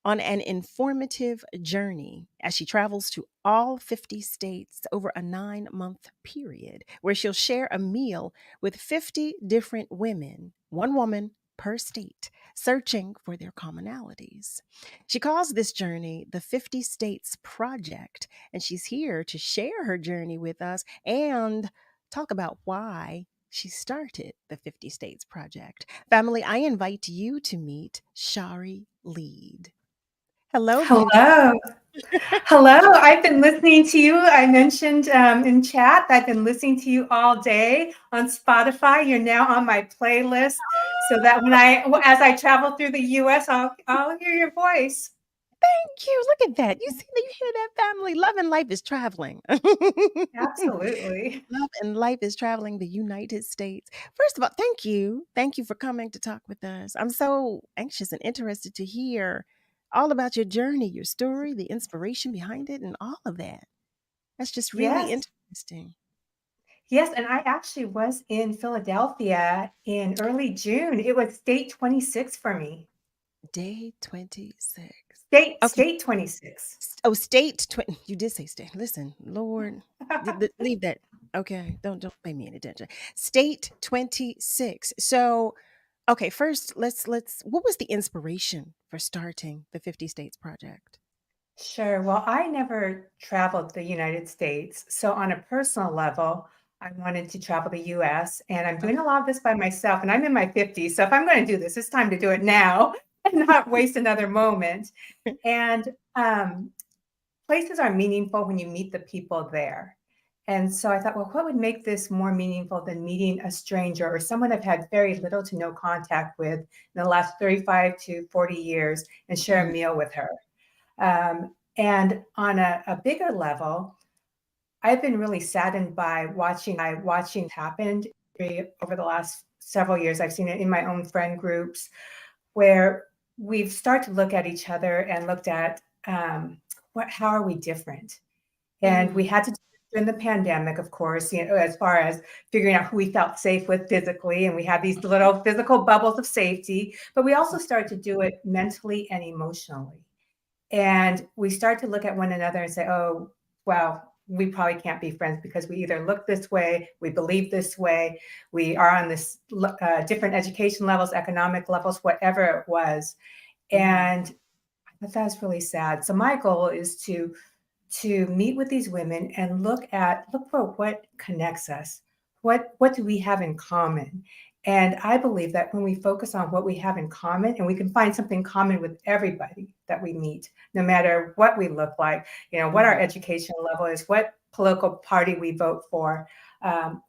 on an informative journey as she travels to all 50 states over a 9-month period, where she'll share a meal with 50 different women, one woman per state, searching for their commonalities. She calls this journey the 50 States Project, and she's here to share her journey with us and talk about why she started the 50 States Project. Family, I invite you to meet SHARI LEAD. Hello, beautiful. Hello. I've been listening to you. I mentioned in chat, I've been listening to you all day on Spotify. You're now on my playlist so that as I travel through the US, I'll hear your voice. Thank you. Look at that. You hear that, family? Love and life is traveling. Absolutely. Love and life is traveling the United States. First of all, thank you. Thank you for coming to talk with us. I'm so anxious and interested to hear all about your journey, your story, the inspiration behind it, and all of that. That's just really interesting. Yes, and I actually was in Philadelphia in early June. It was State 26 for me. Day 26. State 26. Oh, State 20. You did say state. Listen, Lord, leave that. Okay, don't pay me any attention. State 26. So, okay, first let's what was the inspiration for starting the 50 States Project? Sure. Well, I never traveled the United States. So on a personal level, I wanted to travel the US, and I'm doing a lot of this by myself, and I'm in my 50s. So if I'm going to do this, it's time to do it now and not waste another moment. And places are meaningful when you meet the people there. And so I thought, well, what would make this more meaningful than meeting a stranger or someone I've had very little to no contact with in the last 35 to 40 years and share a meal with her? And on a bigger level, I've been really saddened by watching happened over the last several years. I've seen it in my own friend groups where we've started to look at each other and looked at how are we different? And we had to do it during the pandemic, of course, as far as figuring out who we felt safe with physically. And we had these little physical bubbles of safety, but we also started to do it mentally and emotionally. And we start to look at one another and say, oh, well, we probably can't be friends because we either look this way, we believe this way, we are on this different education levels, economic levels, whatever it was. And I thought that was really sad. So my goal is to meet with these women and look for what connects us. What do we have in common? And I believe that when we focus on what we have in common, and we can find something common with everybody that we meet, no matter what we look like, what our educational level is, what political party we vote for.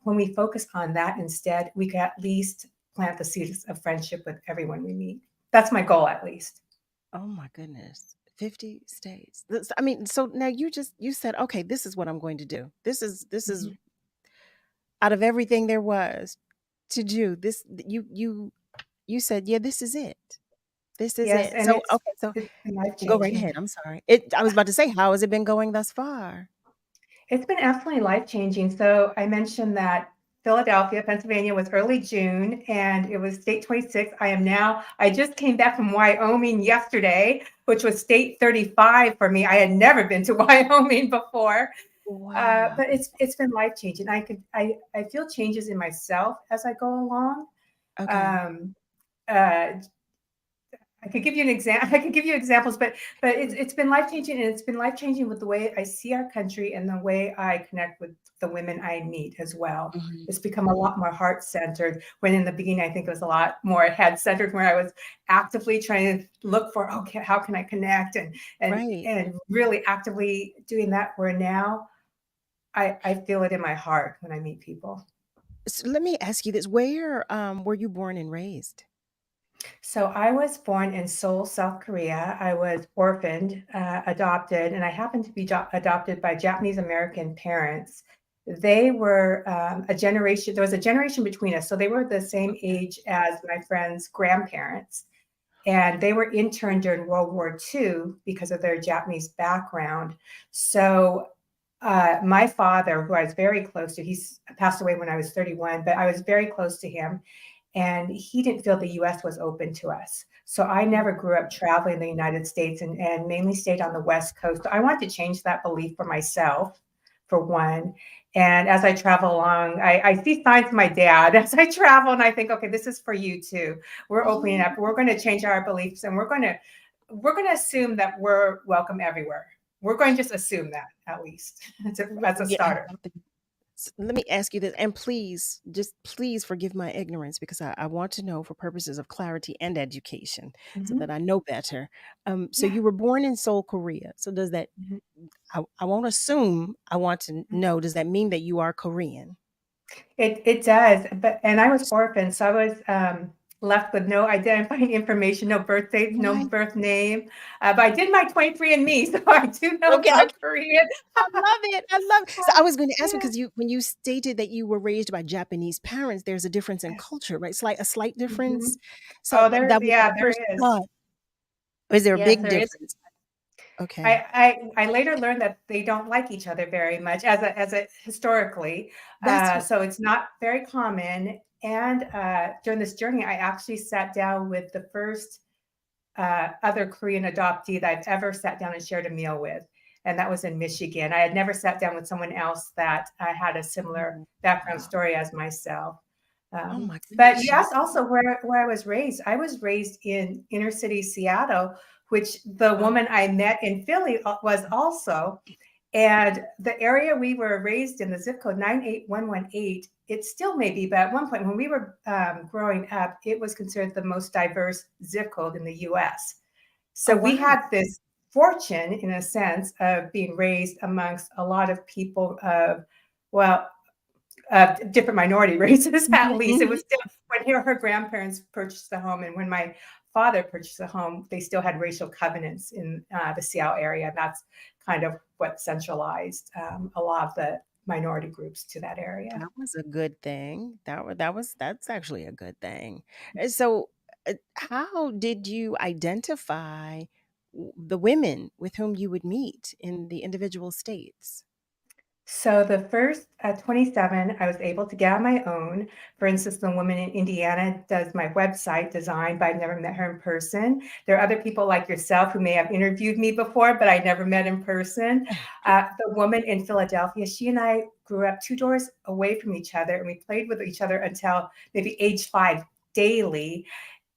When we focus on that instead, we can at least plant the seeds of friendship with everyone we meet. That's my goal, at least. Oh my goodness. 50 states. I mean, so now you said, okay, this is what I'm going to do. This is out of everything there was to do. This you said, yeah, this is it. This is it. So okay, so go right ahead. I'm sorry. I was about to say, how has it been going thus far? It's been absolutely life-changing. So I mentioned that Philadelphia, Pennsylvania was early June, and it was State 26. I just came back from Wyoming yesterday, which was State 35 for me. I had never been to Wyoming before. Wow. But it's been life changing. I feel changes in myself as I go along. Okay. Uh, I could give you an example. I could give you examples, but it's been life changing, and it's been life changing with the way I see our country and the way I connect with the women I meet as well. Mhm. It's become a lot more heart centered. When in the beginning, I think it was a lot more head centered, where I was actively trying to look for, okay, how can I connect, Right. and really actively doing that. Where now I feel it in my heart when I meet people. So let me ask you this. Where were you born and raised? So I was born in Seoul, South Korea. I was orphaned, adopted, and I happened to be adopted by Japanese American parents. They were a generation, there was a generation between us. So they were the same age as my friend's grandparents. And they were interned during World War II because of their Japanese background. So my father, who I was very close to, he's passed away when I was 31, but I was very close to him. And he didn't feel the US was open to us. So I never grew up traveling in the United States, and mainly stayed on the West Coast. So I wanted to change that belief for myself, for one. And as I travel along, I see signs of my dad as I travel, and I think, okay, this is for you too. We're opening up. We're going to change our beliefs, and we're going to assume that we're welcome everywhere. We're going to just assume that, at least as a Yeah. starter. Let me ask you this, and please, just please forgive my ignorance, because I want to know for purposes of clarity and education, so Mhm. that I know better. So Yeah. you were born in Seoul, Korea. So does that, Mhm. I won't assume, I want to know, does that mean that you are Korean? It does, and I was orphaned, so I was left with no identifying information, no birth date, no Right. birth name. But I did my 23andMe, so I do know Okay, if I'm Korean. I love it. I love it. So I was going to ask you, Yeah. because when you stated that you were raised by Japanese parents, there's a difference in culture, right? A slight difference. Mhm. So Oh, that was my there first is. thought. Is there a Yes, big there is. difference? Okay. I later learned that they don't like each other very much, as a historically. That's what. So it's not very common. And during this journey, I actually sat down with the first other Korean adoptee that I've ever sat down and shared a meal with. And that was in Michigan. I had never sat down with someone else that had a similar background story as myself. Oh my But you goodness. asked also where I was raised. I was raised in inner city Seattle, which the woman I met in Philly was also. And the area we were raised in, the zip code 98118, it still may be, but at one point when we were growing up, it was considered the most diverse zip code in the US. So Oh we wow. had this fortune, in a sense, of being raised amongst a lot of people of, well, different minority races, at least. It was still, when her grandparents purchased the home, and when my father purchased the home, they still had racial covenants in the Seattle area. That's kind of what centralized a lot of the minority groups to that area. That was a good thing. That's actually a good thing. So, how did you identify the women with whom you would meet in the individual states? So the first at 27, I was able to get on my own. For instance, the woman in Indiana does my website design, but I've never met her in person. There are other people like yourself who may have interviewed me before, but I never met in person. The woman in Philadelphia, she and I grew up 2 doors away from each other, and we played with each other until maybe age 5 daily.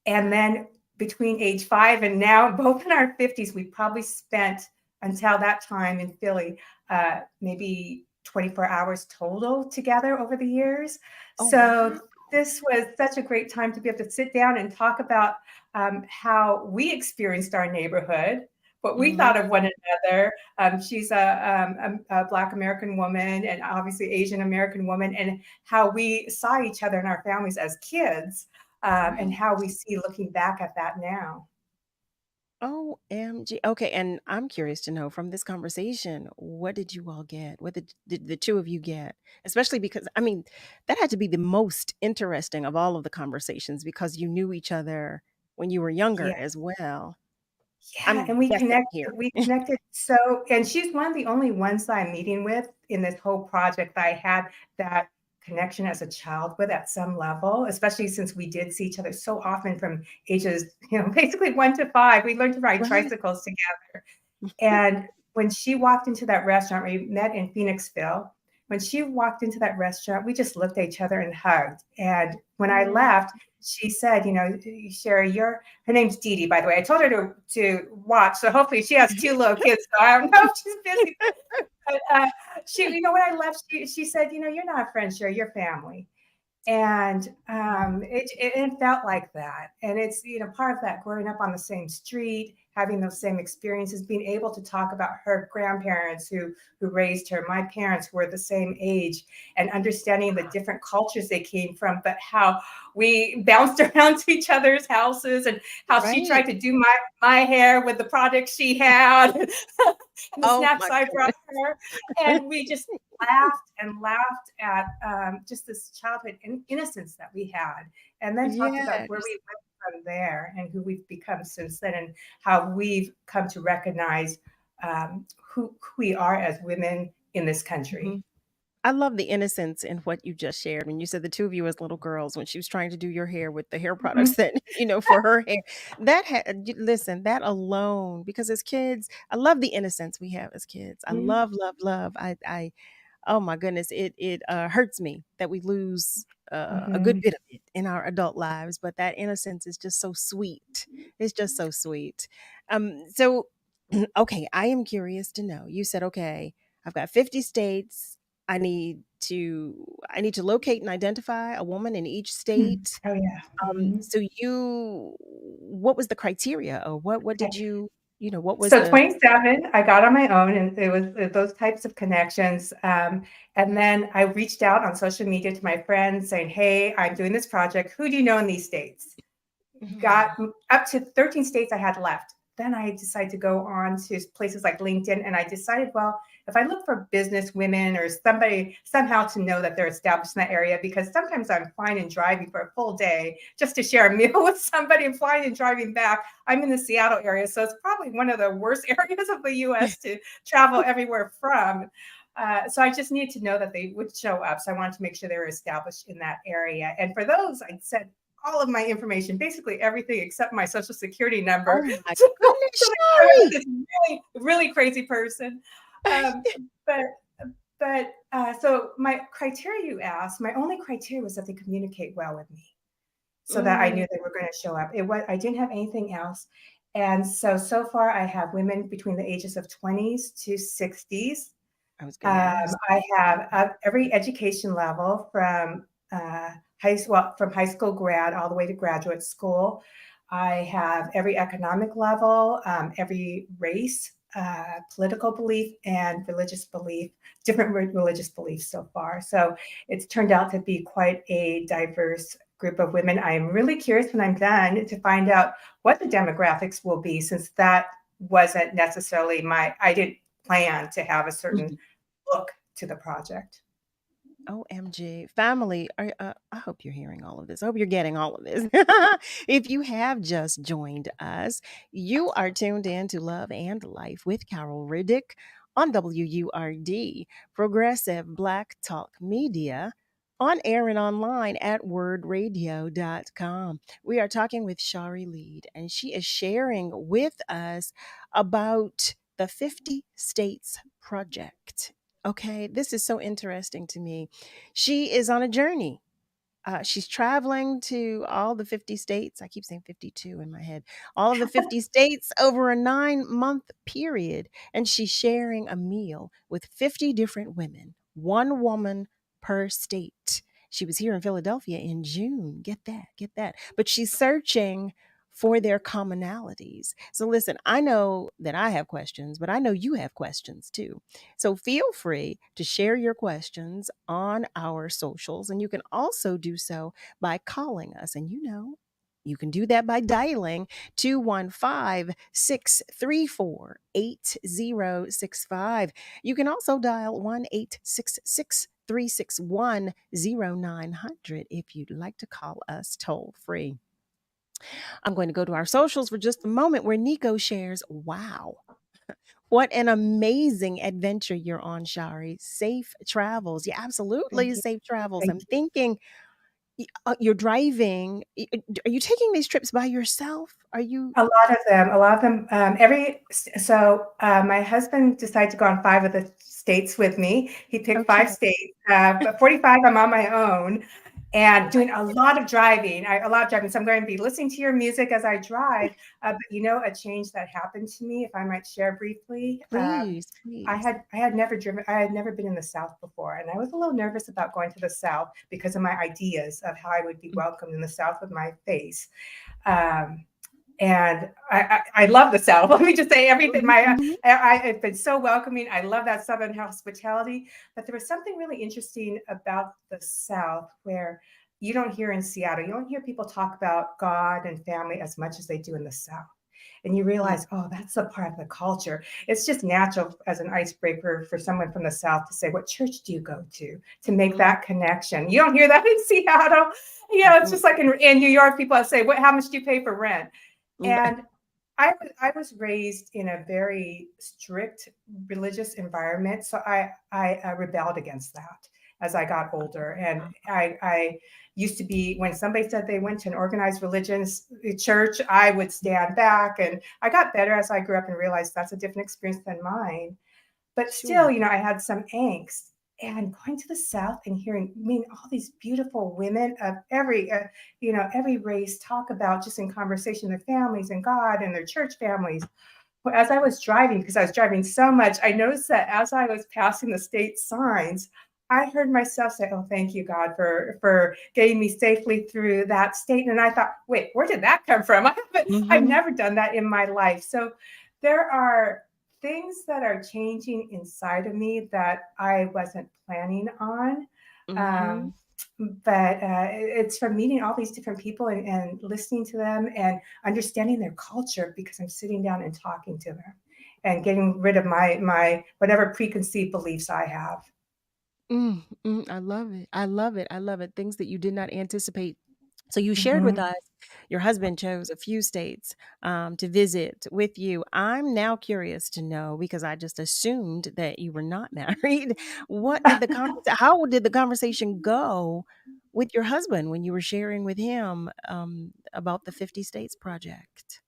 And then between age 5 and now, both in our 50s, we probably spent until that time in Philly, maybe 24 hours total together over the years. Oh So wow. this was such a great time to be able to sit down and talk about how we experienced our neighborhood, what we Mhm. thought of one another. She's a Black American woman, and obviously Asian American woman, and how we saw each other and our families as kids, and Right. how we see looking back at that now. OMG. Okay, and I'm curious to know from this conversation, what did you all get? What did the two of you get? Especially because, I mean, that had to be the most interesting of all of the conversations, because you knew each other when you were younger Yeah. as well. Yeah, I'm and we guessing connected here. we connected so, and she's one of the only ones that I'm meeting with in this whole project that I had that connection as a child with at some level, especially since we did see each other so often from ages, basically 1 to 5. We learned to ride Right. tricycles together. And when she walked into that restaurant, we met in Phoenixville. When she walked into that restaurant, we just looked at each other and hugged. And when I left, she said, you know, Sherry, her name's Dee Dee, by the way. I told her to watch. So hopefully she has 2 little kids. So I don't know if she's busy. But she, you know, when I left, she said, you know, you're not friends, Sherry, you're family. And it felt like that. And it's, you know, part of that growing up on the same street, having those same experiences, being able to talk about her grandparents who raised her, my parents who were the same age, and understanding the different cultures they came from, but how we bounced around to each other's houses and how she tried to do my hair with the products she had and the snacks I brought her. And we just laughed at just this childhood innocence that we had, and then talked about where we went from there and who we've become since then, and how we've come to recognize who we are as women in this country. I love the innocence in what you just shared when you said the 2 of you as little girls when she was trying to do your hair with the hair products that, you know, for her hair. Listen, that alone, because as kids, I love the innocence we have as kids. I love. I oh my goodness, it hurts me that we lose a good bit of it in our adult lives, but that innocence is just so sweet. It's just so sweet. So okay, I am curious to know. You said, okay, I've got 50 states. I need to locate and identify a woman in each state. Oh yeah. So what was the criteria, or what did you know, what was So the 27, I got on my own, and it was those types of connections. And then I reached out on social media to my friends saying, hey, I'm doing this project. Who do you know in these states? Got up to 13 states I had left. Then I decided to go on to places like LinkedIn, and I decided, well, if I look for business women or somebody somehow to know that they're established in that area, because sometimes I'm flying and driving for a full day just to share a meal with somebody and flying and driving back. I'm in the Seattle area, so it's probably one of the worst areas of the U.S. to travel everywhere from. So I just needed to know that they would show up. So I wanted to make sure they were established in that area. And for those, I said all of my information, basically everything except my social security number. Oh my So goodness, I was Shari! this really, really crazy person. So my criteria you asked, my only criteria was that they communicate well with me, so that I knew they were going to show up. I didn't have anything else. And so far I have women between the ages of 20s to 60s. I was going to ask. I have every education level from high school grad all the way to graduate school. I have every economic level, every race, political belief, and religious belief, different religious beliefs so far. So it's turned out to be quite a diverse group of women. I am really curious when I'm done to find out what the demographics will be, since that wasn't necessarily I didn't plan to have a certain look to the project. OMG. Family, I hope you're hearing all of this. I hope you're getting all of this. If you have just joined us, you are tuned in to Love and Life with Carol Riddick on WURD, Progressive Black Talk Media, on air and online at wordradio.com. We are talking with Shari Lead, and she is sharing with us about the 50 States Project. Okay, this is so interesting to me. She is on a journey. She's traveling to all the 50 states. I keep saying 52 in my head. All of the 50 states over a 9-month period. And she's sharing a meal with 50 different women, one woman per state. She was here in Philadelphia in June. Get that. But she's searching for their commonalities. So listen, I know that I have questions, but I know you have questions too. So feel free to share your questions on our socials, and you can also do so by calling us. And you can do that by dialing 215-634-8065. You can also dial 1-866-361-0900 if you'd like to call us toll free. I'm going to go to our socials for just a moment where Nico shares, wow, what an amazing adventure you're on, Shari. Safe travels. Yeah, absolutely safe travels. I'm thinking, you're driving. Are you taking these trips by yourself? Are you? A lot of them, my husband decided to go on 5 of the states with me. He picked 5 Okay. states, but 45, I'm on my own and doing a lot of driving. So I'm going to be listening to your music as I drive. But a change that happened to me, if I might share briefly. Please. I had never driven. I had never been in the South before, and I was a little nervous about going to the South because of my ideas of how I would be welcomed in the South with my face. And I love the South. Let me just say everything. It's been so welcoming. I love that Southern hospitality. But there was something really interesting about the South where you don't hear in Seattle. You don't hear people talk about God and family as much as they do in the South. And you realize, oh, that's a part of the culture. It's just natural as an icebreaker for someone from the South to say, what church do you go to make that connection? You don't hear that in Seattle. It's just like in New York, people say, how much do you pay for rent? And I was raised in a very strict religious environment. So I rebelled against that as I got older. And I used to be, when somebody said they went to an organized religious church, I would stand back. And I got better as I grew up and realized that's a different experience than mine. But still, I had some angst. And going to the South and meeting all these beautiful women of every race talk about, just in conversation, their families and God and their church families. Well, as I was driving, because I was driving so much, I noticed that as I was passing the state signs, I heard myself say, oh, thank you, God, for getting me safely through that state. And I thought, wait, where did that come from? I've never done that in my life. So there are things that are changing inside of me that I wasn't planning on. But it's from meeting all these different people and listening to them and understanding their culture, because I'm sitting down and talking to them and getting rid of my whatever preconceived beliefs I have. I love it. I love it. I love it. Things that you did not anticipate. So you shared with us, your husband chose a few states to visit with you. I'm now curious to know, because I just assumed that you were not married. How did the conversation go with your husband when you were sharing with him about the 50 States project?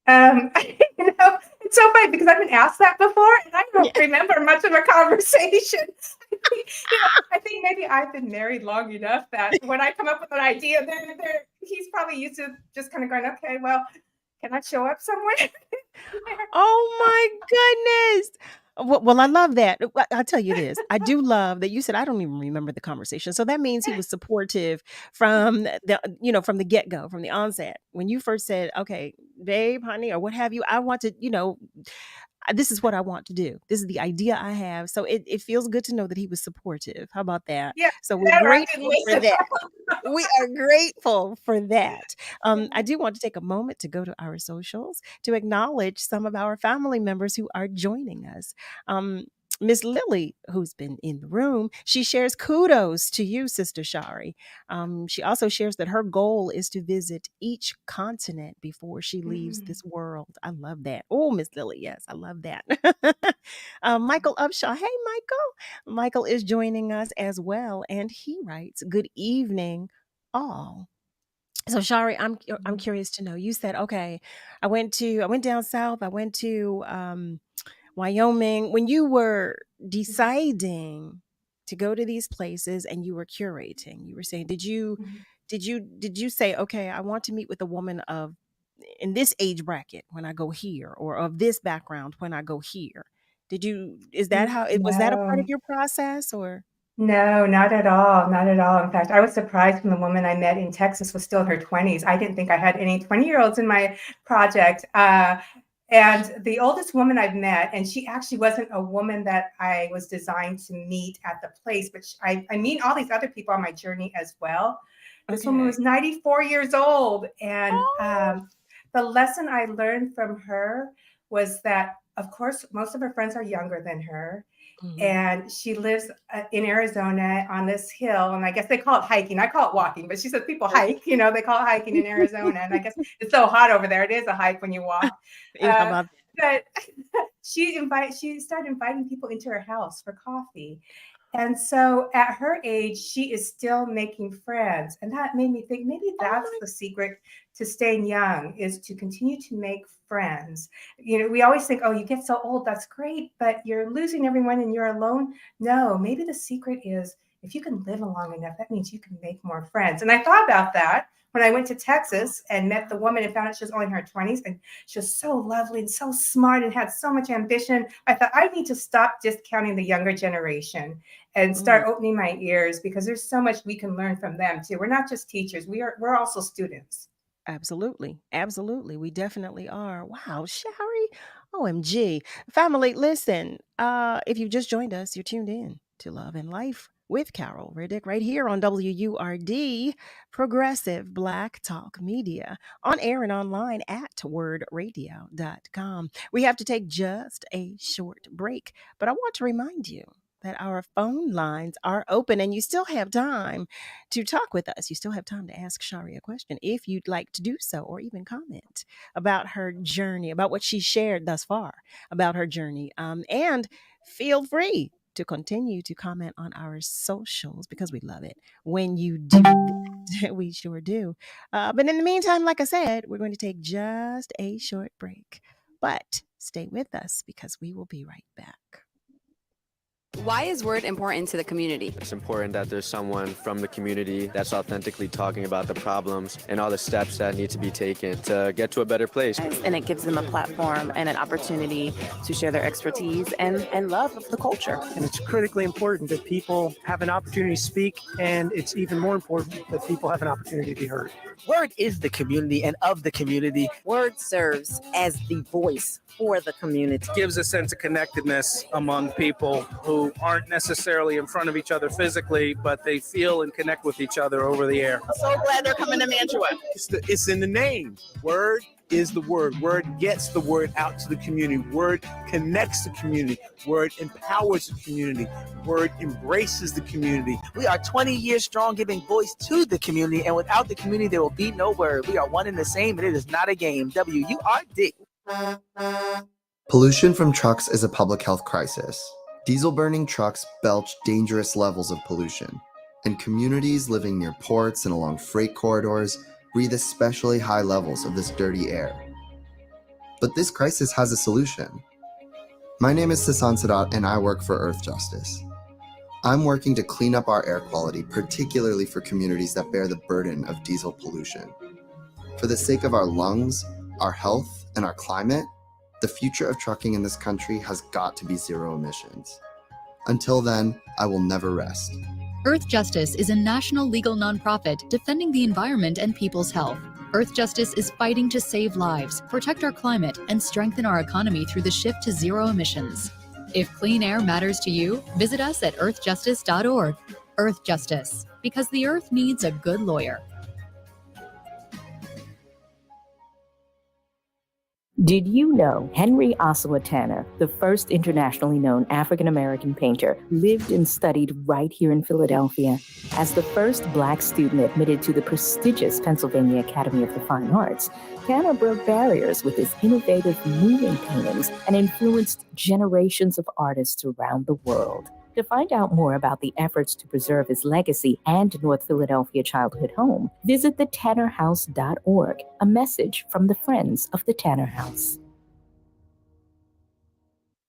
It's so funny because I've been asked that before and I don't remember much of a conversation. I think maybe I've been married long enough that when I come up with an idea, he's probably used to just kind of going, okay, well, can I show up somewhere? Oh my goodness. Well, I love that. I'll tell you this. I do love that you said, I don't even remember the conversation. So that means he was supportive from from the get-go, from the onset. When you first said, okay, babe, honey, or what have you, I want to, this is what I want to do. This is the idea I have. So it feels good to know that he was supportive. How about that? Yeah. So we're grateful for that. We are grateful for that. I do want to take a moment to go to our socials to acknowledge some of our family members who are joining us. Miss Lily, who's been in the room, she shares kudos to you, Sister Shari. She also shares that her goal is to visit each continent before she leaves this world. I love that. Oh, Miss Lily, yes, I love that. Michael Upshaw. Hey, Michael. Michael is joining us as well, and he writes, "Good evening, all." So Shari, I'm curious to know. You said, okay, I went down south. I went to Wyoming. When you were deciding to go to these places and you were curating, you were saying, did you say, okay, I want to meet with a woman of in this age bracket when I go here, or of this background when I go here? Is that how it was? That a part of No. your process, or? No, not at all. Not at all. In fact, I was surprised when the woman I met in Texas was still in her 20s. I didn't think I had any 20-year-olds in my project. And the oldest woman I've met, and she actually wasn't a woman that I was designed to meet at the place, but I meet all these other people on my journey as well. This woman was 94 years old. And the lesson I learned from her was that, of course, most of her friends are younger than her. And she lives in Arizona on this hill. And I guess they call it hiking. I call it walking, but she says people hike, they call it hiking in Arizona. And I guess it's so hot over there. It is a hike when you walk. How about but she started inviting people into her house for coffee. And so at her age, she is still making friends. And that made me think maybe that's the secret to staying young, is to continue to make friends. You know, we always think, oh, you get so old, that's great, but you're losing everyone and you're alone. No, maybe the secret is if you can live long enough, that means you can make more friends. And I thought about that when I went to Texas and met the woman and found out she was only in her 20s, and she was so lovely and so smart and had so much ambition. I thought I need to stop discounting the younger generation and start opening my ears, because there's so much we can learn from them too. We're not just teachers, we're also students. Absolutely. Absolutely. We definitely are. Wow, Shari. OMG. Family, listen, if you've just joined us, you're tuned in to Love and Life with Carol Riddick right here on WURD, Progressive Black Talk Media, on air and online at wordradio.com. We have to take just a short break, but I want to remind you that our phone lines are open and you still have time to talk with us. You still have time to ask Shari a question if you'd like to do so, or even comment about her journey, about what she shared thus far about her journey. And feel free to continue to comment on our socials, because we love it when you do that. We sure do. But in the meantime, like I said, we're going to take just a short break. But stay with us, because we will be right back. Why is WURD important to the community? It's important that there's someone from the community that's authentically talking about the problems and all the steps that need to be taken to get to a better place. And it gives them a platform and an opportunity to share their expertise and love of the culture. And it's critically important that people have an opportunity to speak, and it's even more important that people have an opportunity to be heard. WURD is the community and of the community. WURD serves as the voice for the community. It gives a sense of connectedness among people who aren't necessarily in front of each other physically, but they feel and connect with each other over the air. I'm so glad they're coming to Mantua. It's in the name. WURD is the word. WURD gets the word out to the community. WURD connects the community. WURD empowers the community. WURD embraces the community. We are 20 years strong, giving voice to the community, and without the community, there will be no WURD. We are one and the same, and it is not a game. WURD. Pollution from trucks is a public health crisis. Diesel-burning trucks belch dangerous levels of pollution, and communities living near ports and along freight corridors breathe especially high levels of this dirty air. But this crisis has a solution. My name is Sasan Sadat, and I work for Earth Justice. I'm working to clean up our air quality, particularly for communities that bear the burden of diesel pollution. For the sake of our lungs, our health, and our climate, the future of trucking in this country has got to be zero emissions. Until then, I will never rest. Earth Justice is a national legal nonprofit defending the environment and people's health. Earth Justice is fighting to save lives, protect our climate, and strengthen our economy through the shift to zero emissions. If clean air matters to you, visit us at earthjustice.org. Earth Justice, because the earth needs a good lawyer. Did you know Henry Ossawa Tanner, the first internationally known African-American painter, lived and studied right here in Philadelphia? As the first Black student admitted to the prestigious Pennsylvania Academy of the Fine Arts, Tanner broke barriers with his innovative moving paintings and influenced generations of artists around the world. To find out more about the efforts to preserve his legacy and North Philadelphia childhood home, visit thetannerhouse.org, a message from the Friends of the Tanner House.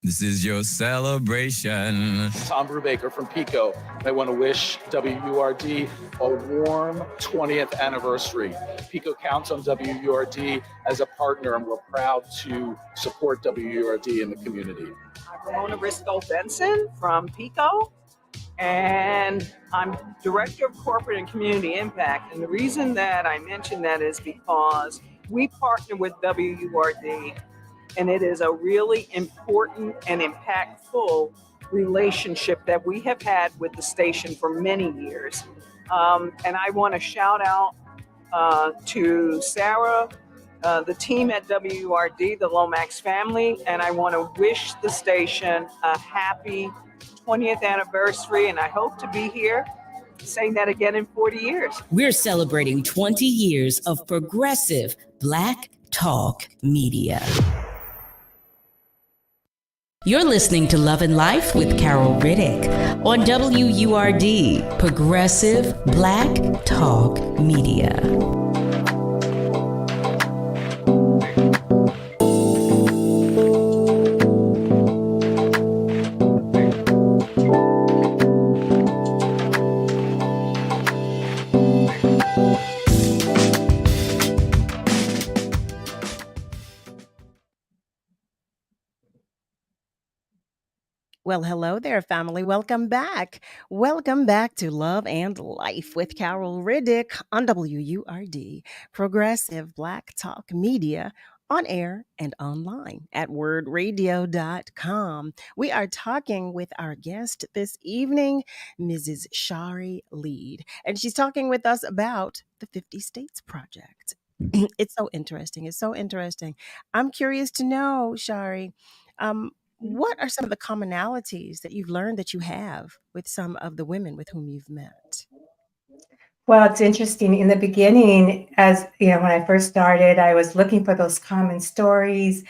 This is your celebration. Tom Brubaker from Pico. I want to wish WURD a warm 20th anniversary. Pico counts on WURD as a partner, and we're proud to support WURD in the community. I'm Ramona Briscoe-Benson from Pico, and I'm Director of Corporate and Community Impact. And the reason that I mention that is because we partner with WURD, and it is a really important and impactful relationship that we have had with the station for many years. And I want to shout out to Sarah, the team at WURD, the Lomax family, and I want to wish the station a happy 20th anniversary, and I hope to be here saying that again in 40 years. We're celebrating 20 years of progressive Black Talk Media. You're listening to Love and Life with Carol Riddick on WURD, Progressive Black Talk Media. Well, hello there, family. Welcome back. Welcome back to Love and Life with Carol Riddick on WURD, Progressive Black Talk Media, on air and online at wordradio.com. We are talking with our guest this evening, Mrs. Shari Lead, and she's talking with us about the 50 States Project. It's so interesting. It's so interesting. I'm curious to know, Shari, what are some of the commonalities that you've learned that you have with some of the women with whom you've met? Well, it's interesting. In the beginning, as you know, when I first started, I was looking for those common stories,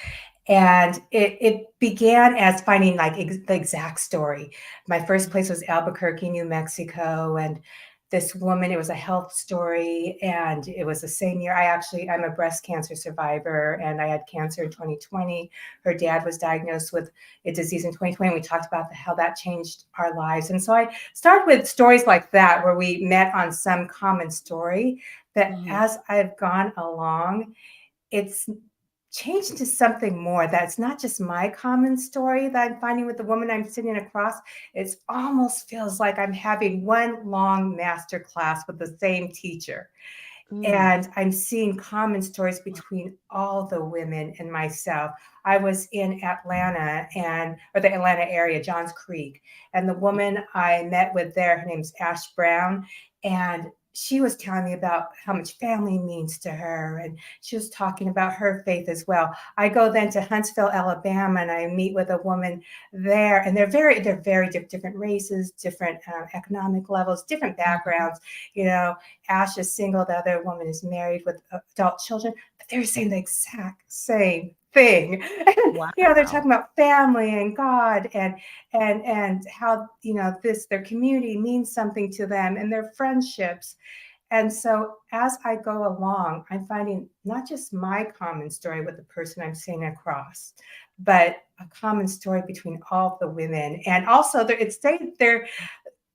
and it began as finding like the exact story. My first place was Albuquerque, New Mexico, and this woman, it was a health story, and it was the same year. I'm a breast cancer survivor, and I had cancer in 2020. Her dad was diagnosed with a disease in 2020. We talked about how that changed our lives. And so I started with stories like that, where we met on some common story. But as I've gone along, it's changed into something more that's not just my common story that I'm finding with the woman I'm sitting across. It almost feels like I'm having one long master class with the same teacher. And I'm seeing common stories between all the women and myself. I was in Atlanta or the Atlanta area, Johns Creek, and the woman I met with there, her name's Ash Brown, and she was telling me about how much family means to her, and she was talking about her faith as well. I go then to Huntsville, Alabama, and I meet with a woman there, and they're very different races, different economic levels, different backgrounds. You know, Ash is single, the other woman is married with adult children, but they're saying the exact same thing. Wow. You know, they're talking about family and God and how, you know, their community means something to them and their friendships. And so as I go along, I'm finding not just my common story with the person I'm sitting across, but a common story between all the women. And also they're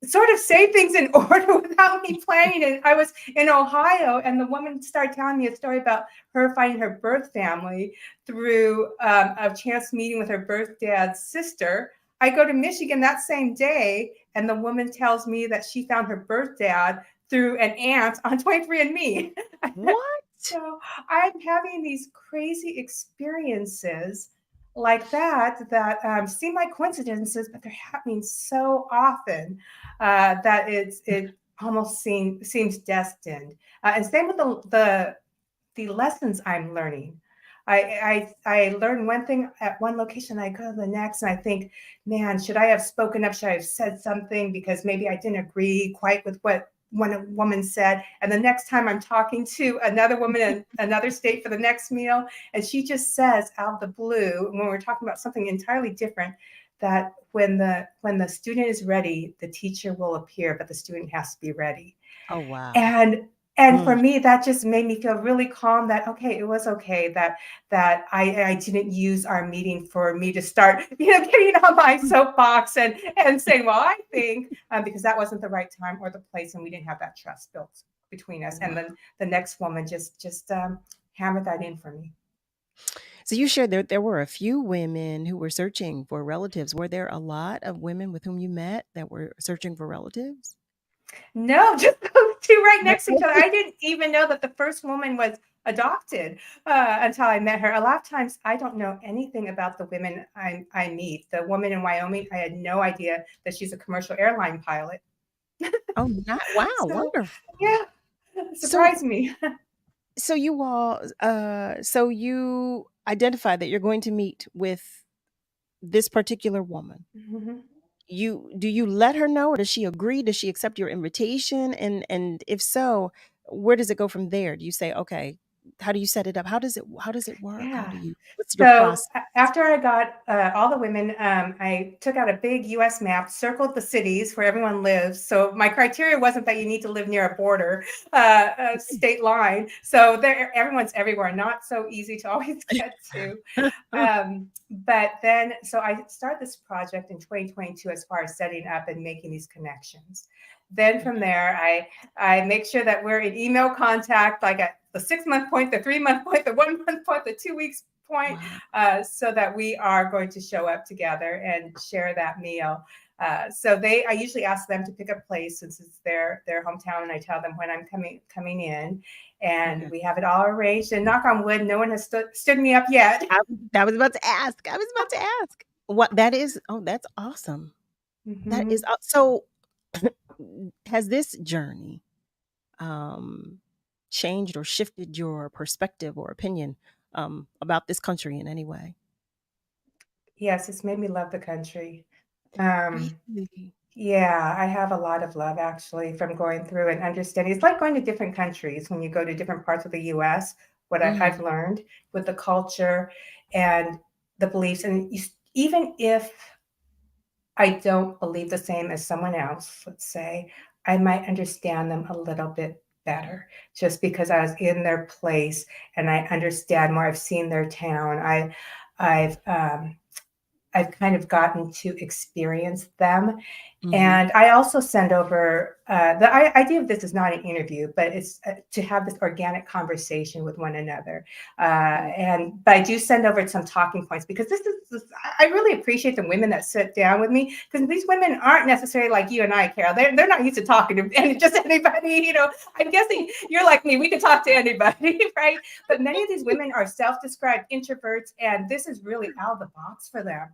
sort of say things in order without me planning. And I was in Ohio, and the woman started telling me a story about her finding her birth family through a chance meeting with her birth dad's sister. I go to Michigan that same day, and the woman tells me that she found her birth dad through an aunt on 23andMe. What? So I'm having these crazy experiences like that seem like coincidences, but they're happening so often that it almost seems destined. And same with the lessons I'm learning. I learn one thing at one location, I go to the next, and I think, man, should I have spoken up? Should I have said something? Because maybe I didn't agree quite with what one woman said. And the next time I'm talking to another woman in another state for the next meal, and she just says out of the blue, when we're talking about something entirely different, that when the student is ready, the teacher will appear, but the student has to be ready. Oh, wow. And for me, that just made me feel really calm that, okay, it was okay that I didn't use our meeting for me to start, getting on my soapbox and saying, well, I think, because that wasn't the right time or the place, and we didn't have that trust built between us. And then the next woman just hammered that in for me. So you shared there were a few women who were searching for relatives. Were there a lot of women with whom you met that were searching for relatives? No, just those two right next to each other. I didn't even know that the first woman was adopted until I met her. A lot of times I don't know anything about the women I meet. The woman in Wyoming, I had no idea that she's a commercial airline pilot. Oh, wow, So, wonderful. Yeah, surprised me. So you all, so you identify that you're going to meet with this particular woman. Mm-hmm. Do you let her know, or does she agree? Does she accept your invitation? And if so, where does it go from there? Do you say, okay, you set it up? How does it work? Yeah. What's your So process? after I got all the women, I took out a big U.S. map, circled the cities where everyone lives. So my criteria wasn't that you need to live near a border, state line. So everyone's everywhere, not so easy to always get to. But then, so I started this project in 2022 as far as setting up and making these connections. Then from there, I make sure that we're in email contact, like at the 6-month point, the 3-month point, the 1-month point, the 2 weeks point, so that we are going to show up together and share that meal. I usually ask them to pick a place since it's their hometown, and I tell them when I'm coming in, and we have it all arranged. And knock on wood, no one has stood me up yet. I was about to ask. What that is? Oh, that's awesome. That is so. Has this journey changed or shifted your perspective or opinion about this country in any way? Yes, it's made me love the country. Really? Yeah, I have a lot of love actually from going through and understanding. It's like going to different countries when you go to different parts of the US, what I've learned with the culture and the beliefs. And even if I don't believe the same as someone else, let's say, I might understand them a little bit better just because I was in their place and I understand more. I've seen their town. I've kind of gotten to experience them. And I also send over the idea of this is not an interview, but it's to have this organic conversation with one another. But I do send over some talking points because I really appreciate the women that sit down with me because these women aren't necessarily like you and I, Carol. They're not used to talking to just anybody. I'm guessing you're like me. We can talk to anybody, right? But many of these women are self-described introverts, and this is really out of the box for them.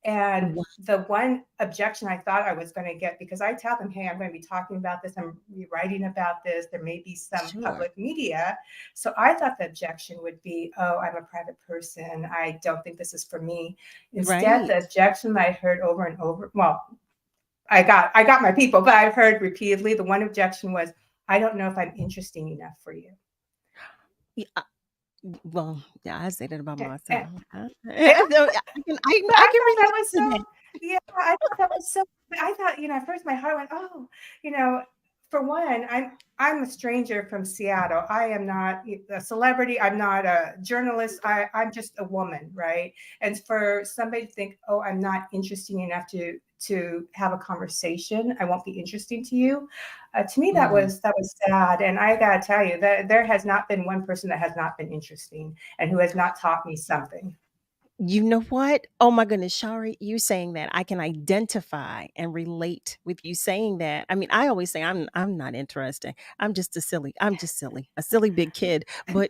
And the one objection I thought I was going to get, because I tell them, hey, I'm going to be talking about this, I'm writing about this, there may be some public media. So I thought the objection would be, oh, I'm a private person, I don't think this is for me. Instead, the objection that I heard over and over, well, I got my people, but I've heard repeatedly, the one objection was, I don't know if I'm interesting enough for you. Well, yeah, I say that about myself. I can that was relate to so, that. yeah, I thought that was so, I thought, at first my heart went, oh, for one, I'm a stranger from Seattle. I am not a celebrity. I'm not a journalist. I'm just a woman, right? And for somebody to think, oh, I'm not interesting enough to have a conversation, I won't be interesting to you. To me, that was sad. And I gotta tell you that there has not been one person that has not been interesting and who has not taught me something. You know what? Oh my goodness, Shari, you saying that I can identify and relate with you saying that. I mean, I always say I'm not interesting. I'm just silly, a silly big kid. But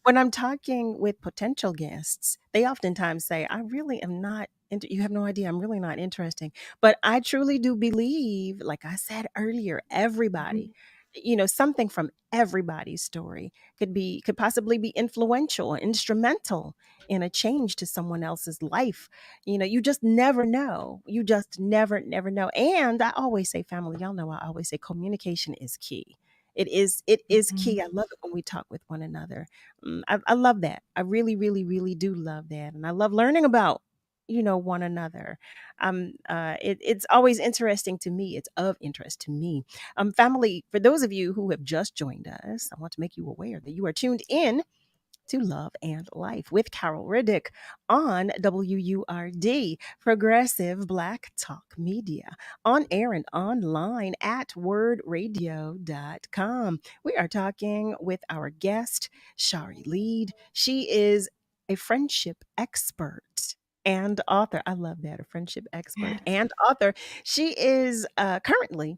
when I'm talking with potential guests, they oftentimes say, I really am not you have no idea, I'm really not interesting. But I truly do believe, like I said earlier, everybody, something from everybody's story could possibly be influential or instrumental in a change to someone else's life. You just never know. You just never know. And I always say, family, y'all know, I always say communication is key. It is key. I love it when we talk with one another. I love that. I really, really, really do love that. And I love learning about one another. It's always interesting to me. It's of interest to me. Family, for those of you who have just joined us, I want to make you aware that you are tuned in to Love and Life with Carol Riddick on WURD, Progressive Black Talk Media, on air and online at wordradio.com. We are talking with our guest, SHARI LEAD. She is a friendship expert and author. I love that, a friendship expert and author. She is currently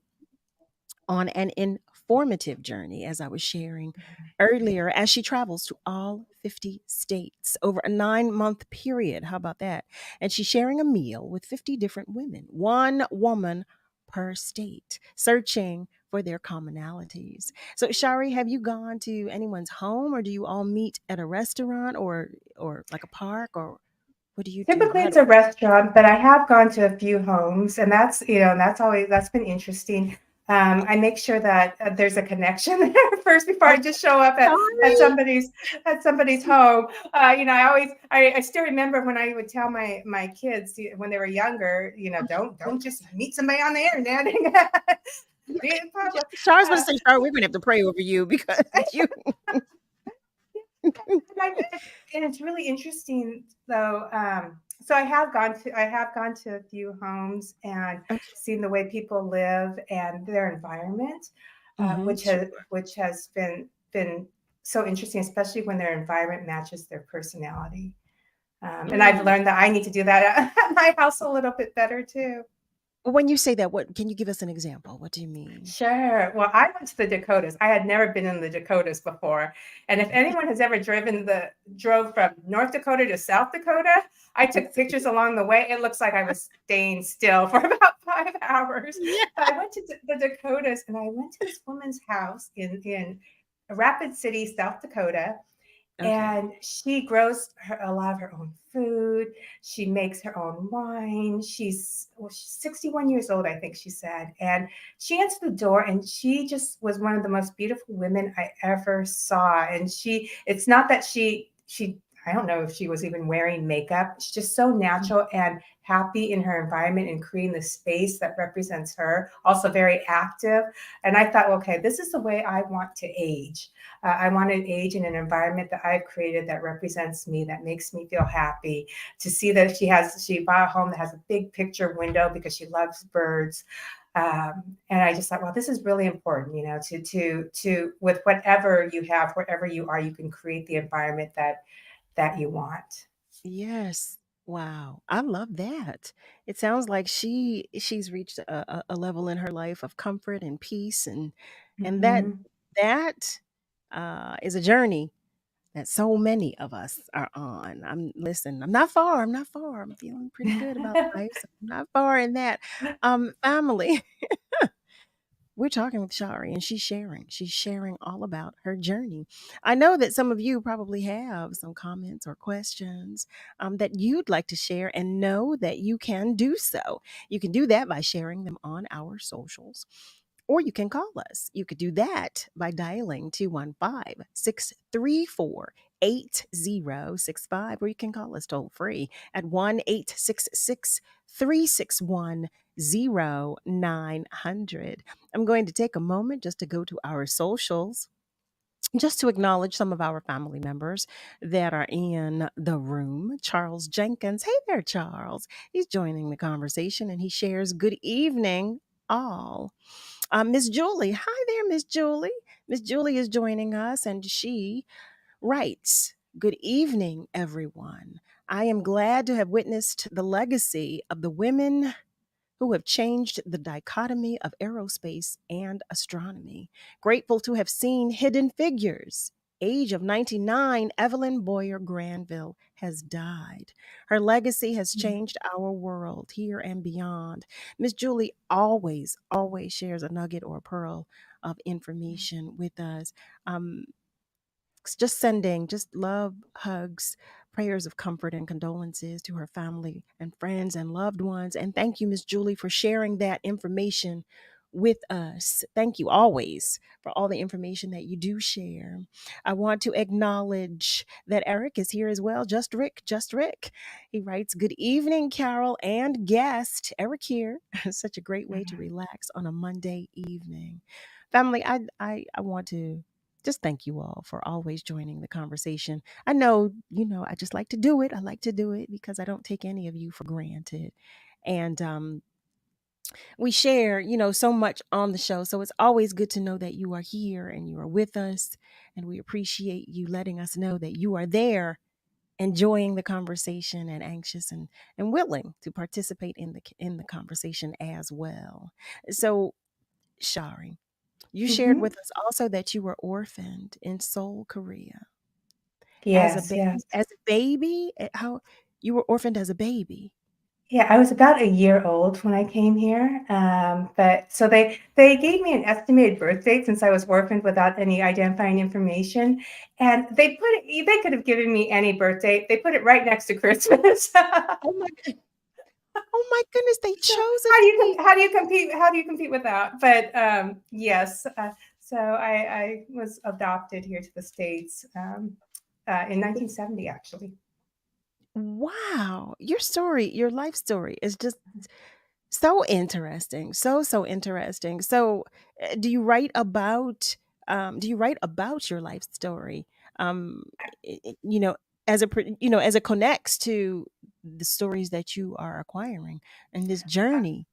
on an informative journey, as I was sharing earlier, as she travels to all 50 states over a 9-month period. How about that? And she's sharing a meal with 50 different women, one woman per state, searching for their commonalities. So, Shari, have you gone to anyone's home, or do you all meet at a restaurant or like a park, or what do you do? Typically, it's a restaurant, but I have gone to a few homes, and that's been interesting. I make sure that there's a connection there first before I just show up at somebody's home. I still remember when I would tell my kids when they were younger, don't just meet somebody on the internet. Shari's going to say, Shari, we're going to have to pray over you because you. And it's really interesting though. So I have gone to a few homes and seen the way people live and their environment, which has been so interesting, especially when their environment matches their personality. And I've learned that I need to do that at my house a little bit better too. When you say that, what can you give us an example? What do you mean? Sure. Well, I went to the Dakotas. I had never been in the Dakotas before. And if anyone has ever drove from North Dakota to South Dakota, I took pictures along the way. It looks like I was staying still for about 5 hours. Yeah. But I went to the Dakotas and I went to this woman's house in Rapid City, South Dakota. Okay. And she grows a lot of her own food. She makes her own wine. She's 61 years old, I think she said. And she answered the door and she just was one of the most beautiful women I ever saw. And it's not that she I don't know if she was even wearing makeup. She's just so natural and happy in her environment and creating the space that represents her. Also very active. And I thought, okay, this is the way I want to age. I want to age in an environment that I've created that represents me, that makes me feel happy. To see that she bought a home that has a big picture window because she loves birds. And I just thought, well, this is really important, to with whatever you have, wherever you are, you can create the environment that you want. Yes. Wow. I love that. It sounds like she's reached a level in her life of comfort and peace and that is a journey that so many of us are on. I'm not far. I'm feeling pretty good about life. So I'm not far in that. Family. We're talking with Shari and she's sharing all about her journey. I know that some of you probably have some comments or questions that you'd like to share and know that you can do so. You can do that by sharing them on our socials. Or you can call us. You could do that by dialing 215-634-8065, or you can call us toll free at 1-866-361-0900. I'm going to take a moment just to go to our socials, just to acknowledge some of our family members that are in the room. Charles Jenkins. Hey there, Charles. He's joining the conversation and he shares good evening, all. Miss Julie. Hi there, Miss Julie. Miss Julie is joining us and she writes, good evening, everyone. I am glad to have witnessed the legacy of the women who have changed the dichotomy of aerospace and astronomy. Grateful to have seen Hidden Figures. Age of 99, Evelyn Boyer Granville has died. Her legacy has changed our world here and beyond. Miss Julie always shares a nugget or a pearl of information with us. Just sending love, hugs, prayers of comfort and condolences to her family and friends and loved ones. And thank you, Miss Julie, for sharing that information with us. Thank you always for all the information that you do share. I want to acknowledge that Eric is here as well. Just Rick. He writes, good evening, Carol and guest. Eric here. Such a great way to relax on a Monday evening. Family, I want to just thank you all for always joining the conversation. I know, I just like to do it. I like to do it because I don't take any of you for granted. And we share, so much on the show. So it's always good to know that you are here and you are with us. And we appreciate you letting us know that you are there, enjoying the conversation and anxious and willing to participate in the conversation as well. So, Shari, you shared with us also that you were orphaned in Seoul, Korea. Yes, as a baby, how you were orphaned as a baby? Yeah, I was about a year old when I came here. But so they gave me an estimated birth date since I was orphaned without any identifying information. And they could have given me any birth date. They put it right next to Christmas. Oh my God. Oh my goodness, they chose How do you compete with that? But yes, so I was adopted here to the States in 1970, actually. Wow, your story, your life story is just so interesting. So interesting. So, do you write about your life story? Um, you know, as it connects to the stories that you are acquiring and this journey.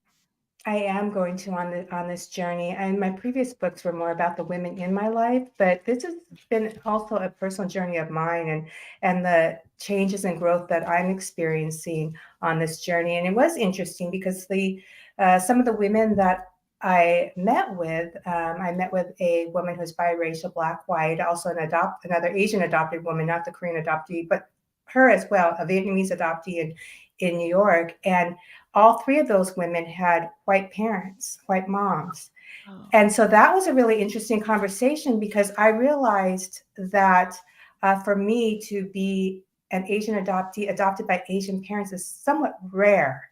I am going to on this journey, and my previous books were more about the women in my life, but this has been also a personal journey of mine, and the changes and growth that I'm experiencing on this journey. And it was interesting because the some of the women that I met with a woman who's biracial, Black, white, also another Asian adopted woman, not the Korean adoptee, but her as well, a Vietnamese adoptee in New York, and all three of those women had white parents, white moms. And so that was a really interesting conversation because I realized that for me to be an Asian adoptee adopted by Asian parents is somewhat rare.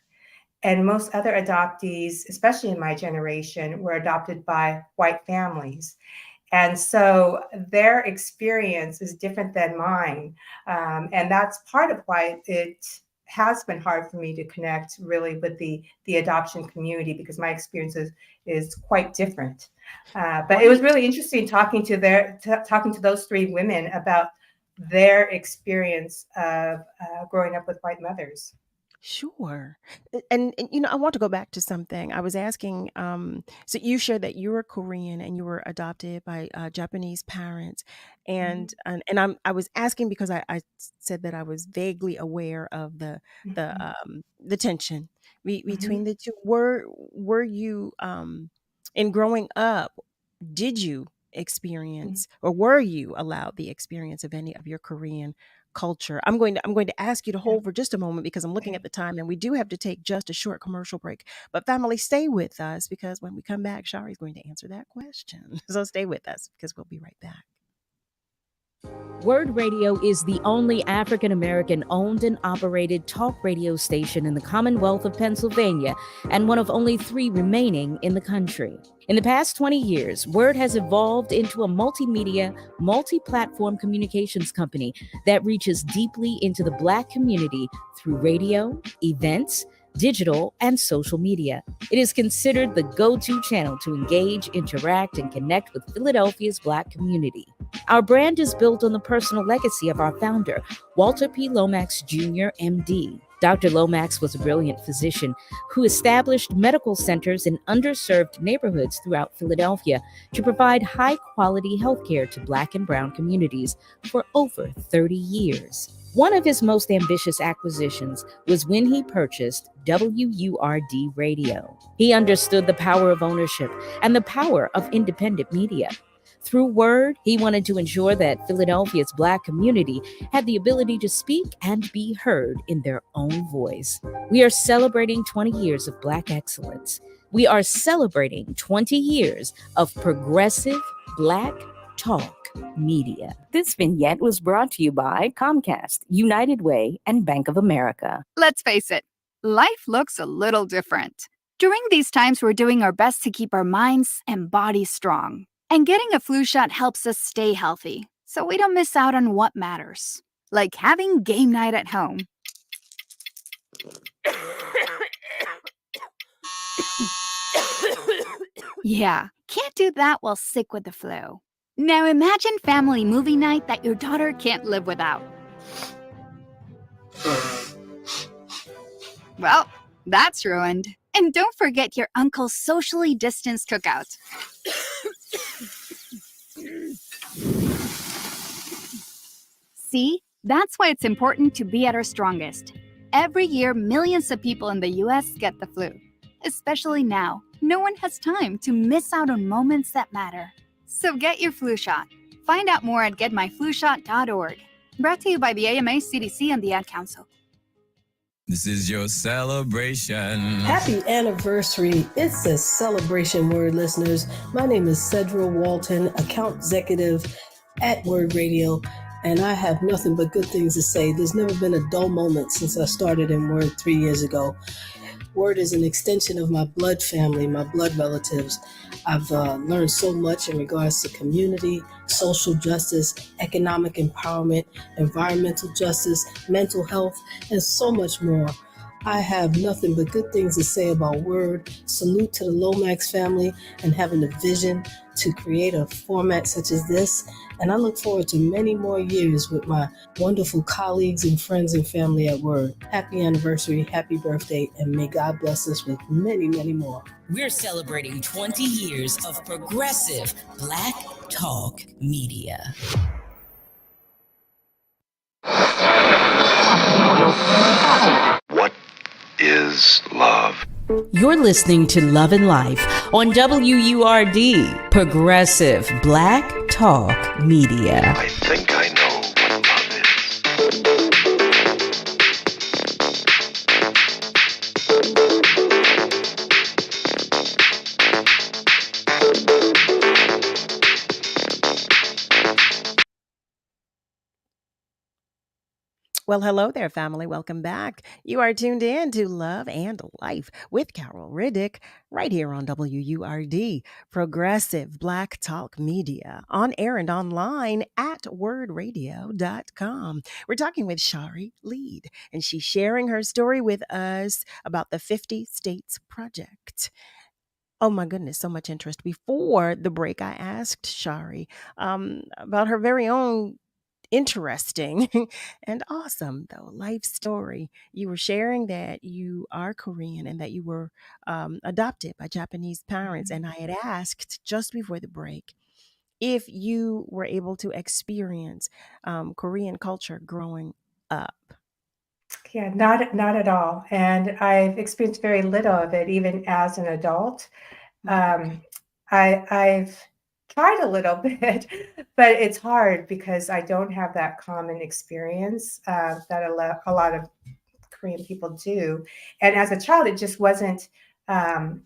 And most other adoptees, especially in my generation, were adopted by white families. And so their experience is different than mine. And that's part of why it has been hard for me to connect really with the adoption community because my experience is quite different. But it was really interesting talking to those three women about their experience of growing up with white mothers. Sure. And I want to go back to something. I was asking, so you shared that you were Korean and you were adopted by Japanese parents. I was asking because I said that I was vaguely aware of the tension between the two. Were you in growing up, did you experience or were you allowed the experience of any of your Korean culture? I'm going to ask you to hold for just a moment because I'm looking at the time and we do have to take just a short commercial break. But family, stay with us because when we come back, Shari is going to answer that question. So stay with us because we'll be right back. WURD Radio is the only African American owned and operated talk radio station in the Commonwealth of Pennsylvania and one of only 3 remaining in the country. In the past 20 years, WURD has evolved into a multimedia, multi-platform communications company that reaches deeply into the Black community through radio, events, digital, and social media. It is considered the go-to channel to engage, interact, and connect with Philadelphia's Black community. Our brand is built on the personal legacy of our founder, Walter P. Lomax Jr., MD. Dr. Lomax was a brilliant physician who established medical centers in underserved neighborhoods throughout Philadelphia to provide high-quality healthcare to Black and Brown communities for over 30 years. One of his most ambitious acquisitions was when he purchased WURD Radio. He understood the power of ownership and the power of independent media. Through WURD, he wanted to ensure that Philadelphia's Black community had the ability to speak and be heard in their own voice. We are celebrating 20 years of Black excellence. We are celebrating 20 years of progressive Black talk media. This vignette was brought to you by Comcast, United Way, and Bank of America. Let's face it, life looks a little different. During these times, we're doing our best to keep our minds and bodies strong. And getting a flu shot helps us stay healthy, so we don't miss out on what matters, like having game night at home. Yeah, can't do that while sick with the flu. Now imagine family movie night that your daughter can't live without. Well, that's ruined. And don't forget your uncle's socially distanced cookout. See, that's why it's important to be at our strongest. Every year, millions of people in the U.S. get the flu. Especially now, no one has time to miss out on moments that matter. So get your flu shot. Find out more at getmyflushot.org. Brought to you by the AMA, CDC, and the Ad Council. This is your celebration. Happy anniversary. It's a celebration, WURD listeners. My name is Cedra Walton, account executive at WURD Radio, and I have nothing but good things to say. There's never been a dull moment since I started in WURD 3 years ago. Word is an extension of my blood family, my blood relatives. I've learned so much in regards to community, social justice, economic empowerment, environmental justice, mental health, and so much more. I have nothing but good things to say about Word. Salute to the Lomax family and having the vision to create a format such as this. And I look forward to many more years with my wonderful colleagues and friends and family at Word. Happy anniversary, happy birthday, and may God bless us with many, many more. We're celebrating 20 years of progressive Black Talk Media. What is love? You're listening to Love and Life on WURD, Progressive Black Talk Media. I think I know what love is. Well, hello there, family. Welcome back. You are tuned in to Love and Life with Carol Riddick right here on WURD, Progressive Black Talk Media, on air and online at wordradio.com. We're talking with Shari Lead, and she's sharing her story with us about the 50 States Project. Oh my goodness, so much interest. Before the break, I asked Shari about her very own interesting and awesome though life story. You were sharing that you are Korean and that you were adopted by Japanese parents, and I had asked just before the break if you were able to experience Korean culture growing up. Yeah, not at all. And I've experienced very little of it, even as an adult. I've tried a little bit, but it's hard because I don't have that common experience that a lot of Korean people do. And as a child, um,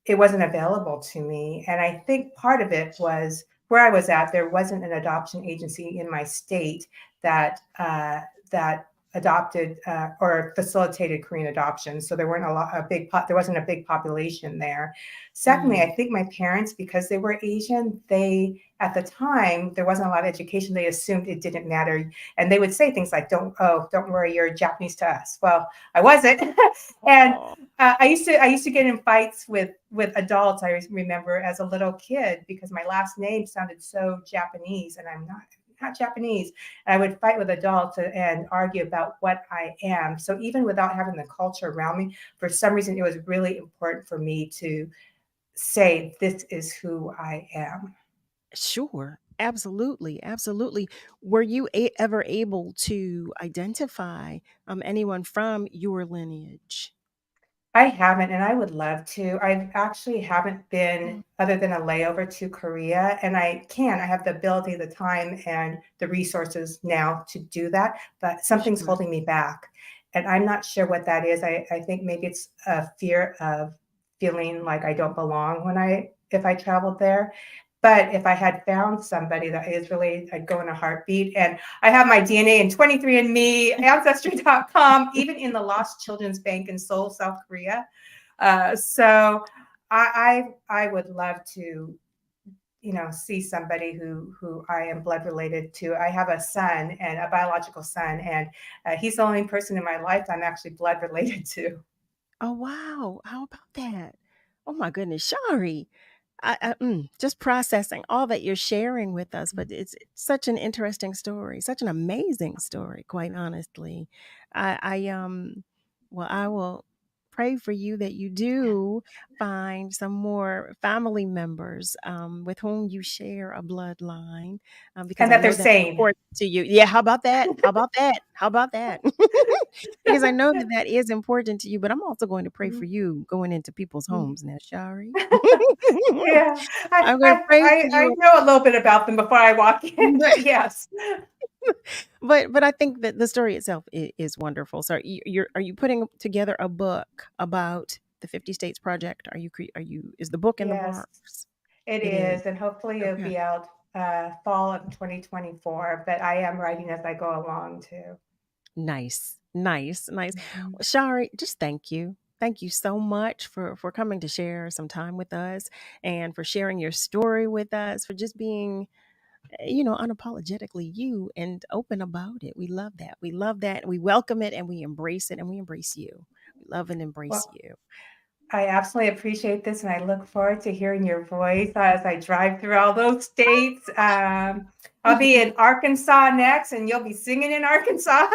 it wasn't available to me. And I think part of it was where I was at. There wasn't an adoption agency in my state that adopted or facilitated Korean adoption. So there weren't there wasn't a big population there. Secondly, I think my parents, because they were Asian, at the time there wasn't a lot of education. They assumed it didn't matter, and they would say things like, "Don't worry, you're Japanese to us." Well, I wasn't, and I used to get in fights with adults. I remember as a little kid because my last name sounded so Japanese, and I'm not Japanese. And I would fight with adults and argue about what I am. So even without having the culture around me, for some reason, it was really important for me to say, this is who I am. Sure. Absolutely. Absolutely. Were you ever able to identify anyone from your lineage? I haven't, and I would love to. I actually haven't been, other than a layover, to Korea, and I have the ability, the time, and the resources now to do that, but something's holding me back. And I'm not sure what that is. I think maybe it's a fear of feeling like I don't belong if I traveled there. But if I had found somebody that is related, I'd go in a heartbeat. And I have my DNA in 23andMe, Ancestry.com, even in the Lost Children's Bank in Seoul, South Korea. So I would love to, see somebody who I am blood related to. I have a son, and a biological son, and he's the only person in my life I'm actually blood related to. Oh, wow. How about that? Oh, my goodness. Shari, just processing all that you're sharing with us, but it's such an interesting story, such an amazing story, quite honestly. Well, I will pray for you that you do find some more family members with whom you share a bloodline, because And I that they're know that's sane. important to you. Yeah, how about that? How about that? How about that? Because I know that that is important to you, but I'm also going to pray for you going into people's homes now, Shari. Yeah, I'm going to pray for I you. know a little bit about them before I walk in, but yes. But I think that the story itself is wonderful. So are you putting together a book about the 50 States Project? Is the book in the Yes, works? it It is. is, and hopefully it'll Okay. be out fall of 2024. But I am writing as I go along too. Nice, nice, nice. Mhm. Shari, just thank you. Thank you so much for coming to share some time with us and for sharing your story with us, for just being, unapologetically you and open about it. We love that. We love that. We welcome it and we embrace it and we embrace you. We love and embrace Well, you. I absolutely appreciate this, and I look forward to hearing your voice as I drive through all those states. I'll be in Arkansas next, and you'll be singing in Arkansas.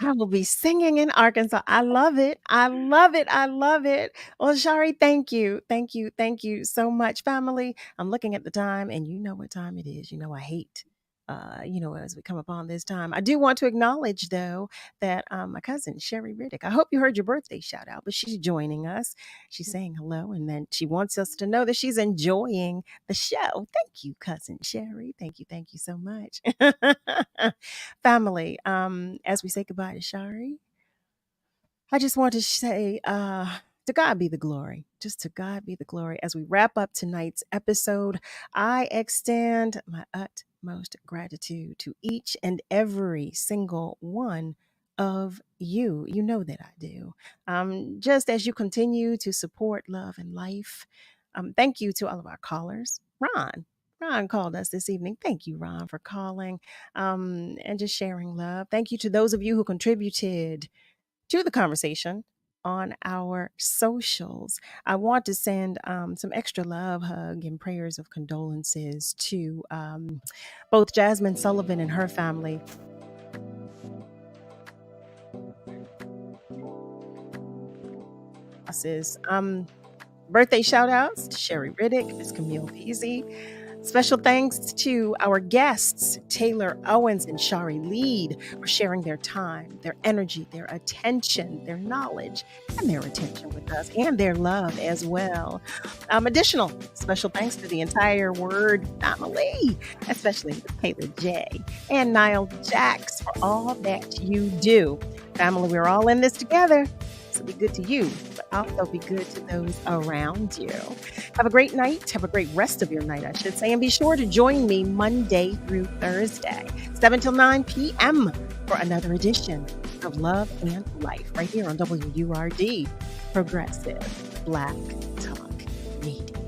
I will be singing in Arkansas. I love it. I love it. I love it. Well, Shari, thank you. Thank you. Thank you so much, family. I'm looking at the time and you know what time it is. I hate, as we come upon this time. I do want to acknowledge, though, that my cousin, Shari Riddick, I hope you heard your birthday shout out, but she's joining us. She's saying hello, and then she wants us to know that she's enjoying the show. Thank you, cousin Shari. Thank you. Thank you so much. Family, as we say goodbye to Shari, I just want to say, to God be the glory. Just to God be the glory. As we wrap up tonight's episode, I extend my utmost gratitude to each and every single one of you. You know that I do. Just as you continue to support love and life, thank you to all of our callers. Ron called us this evening. Thank you, Ron, for calling and just sharing love. Thank you to those of you who contributed to the conversation on our socials. I want to send some extra love, hug, and prayers of condolences to both Jasmine Sullivan and her family. Birthday shout outs to Shari Riddick, Miss Camille Veazey. Special thanks to our guests, Taylor Owens and Shari Lead, for sharing their time, their energy, their attention, their knowledge, and their attention with us, and their love as well. Additional special thanks to the entire WURD family, especially Taylor J. and Niall Jax for all that you do. Family, we're all in this together. So be good to you, but also be good to those around you. Have a great night. Have a great rest of your night, I should say. And be sure to join me Monday through Thursday, 7 till 9 p.m. for another edition of Love and Life right here on WURD, Progressive Black Talk Media.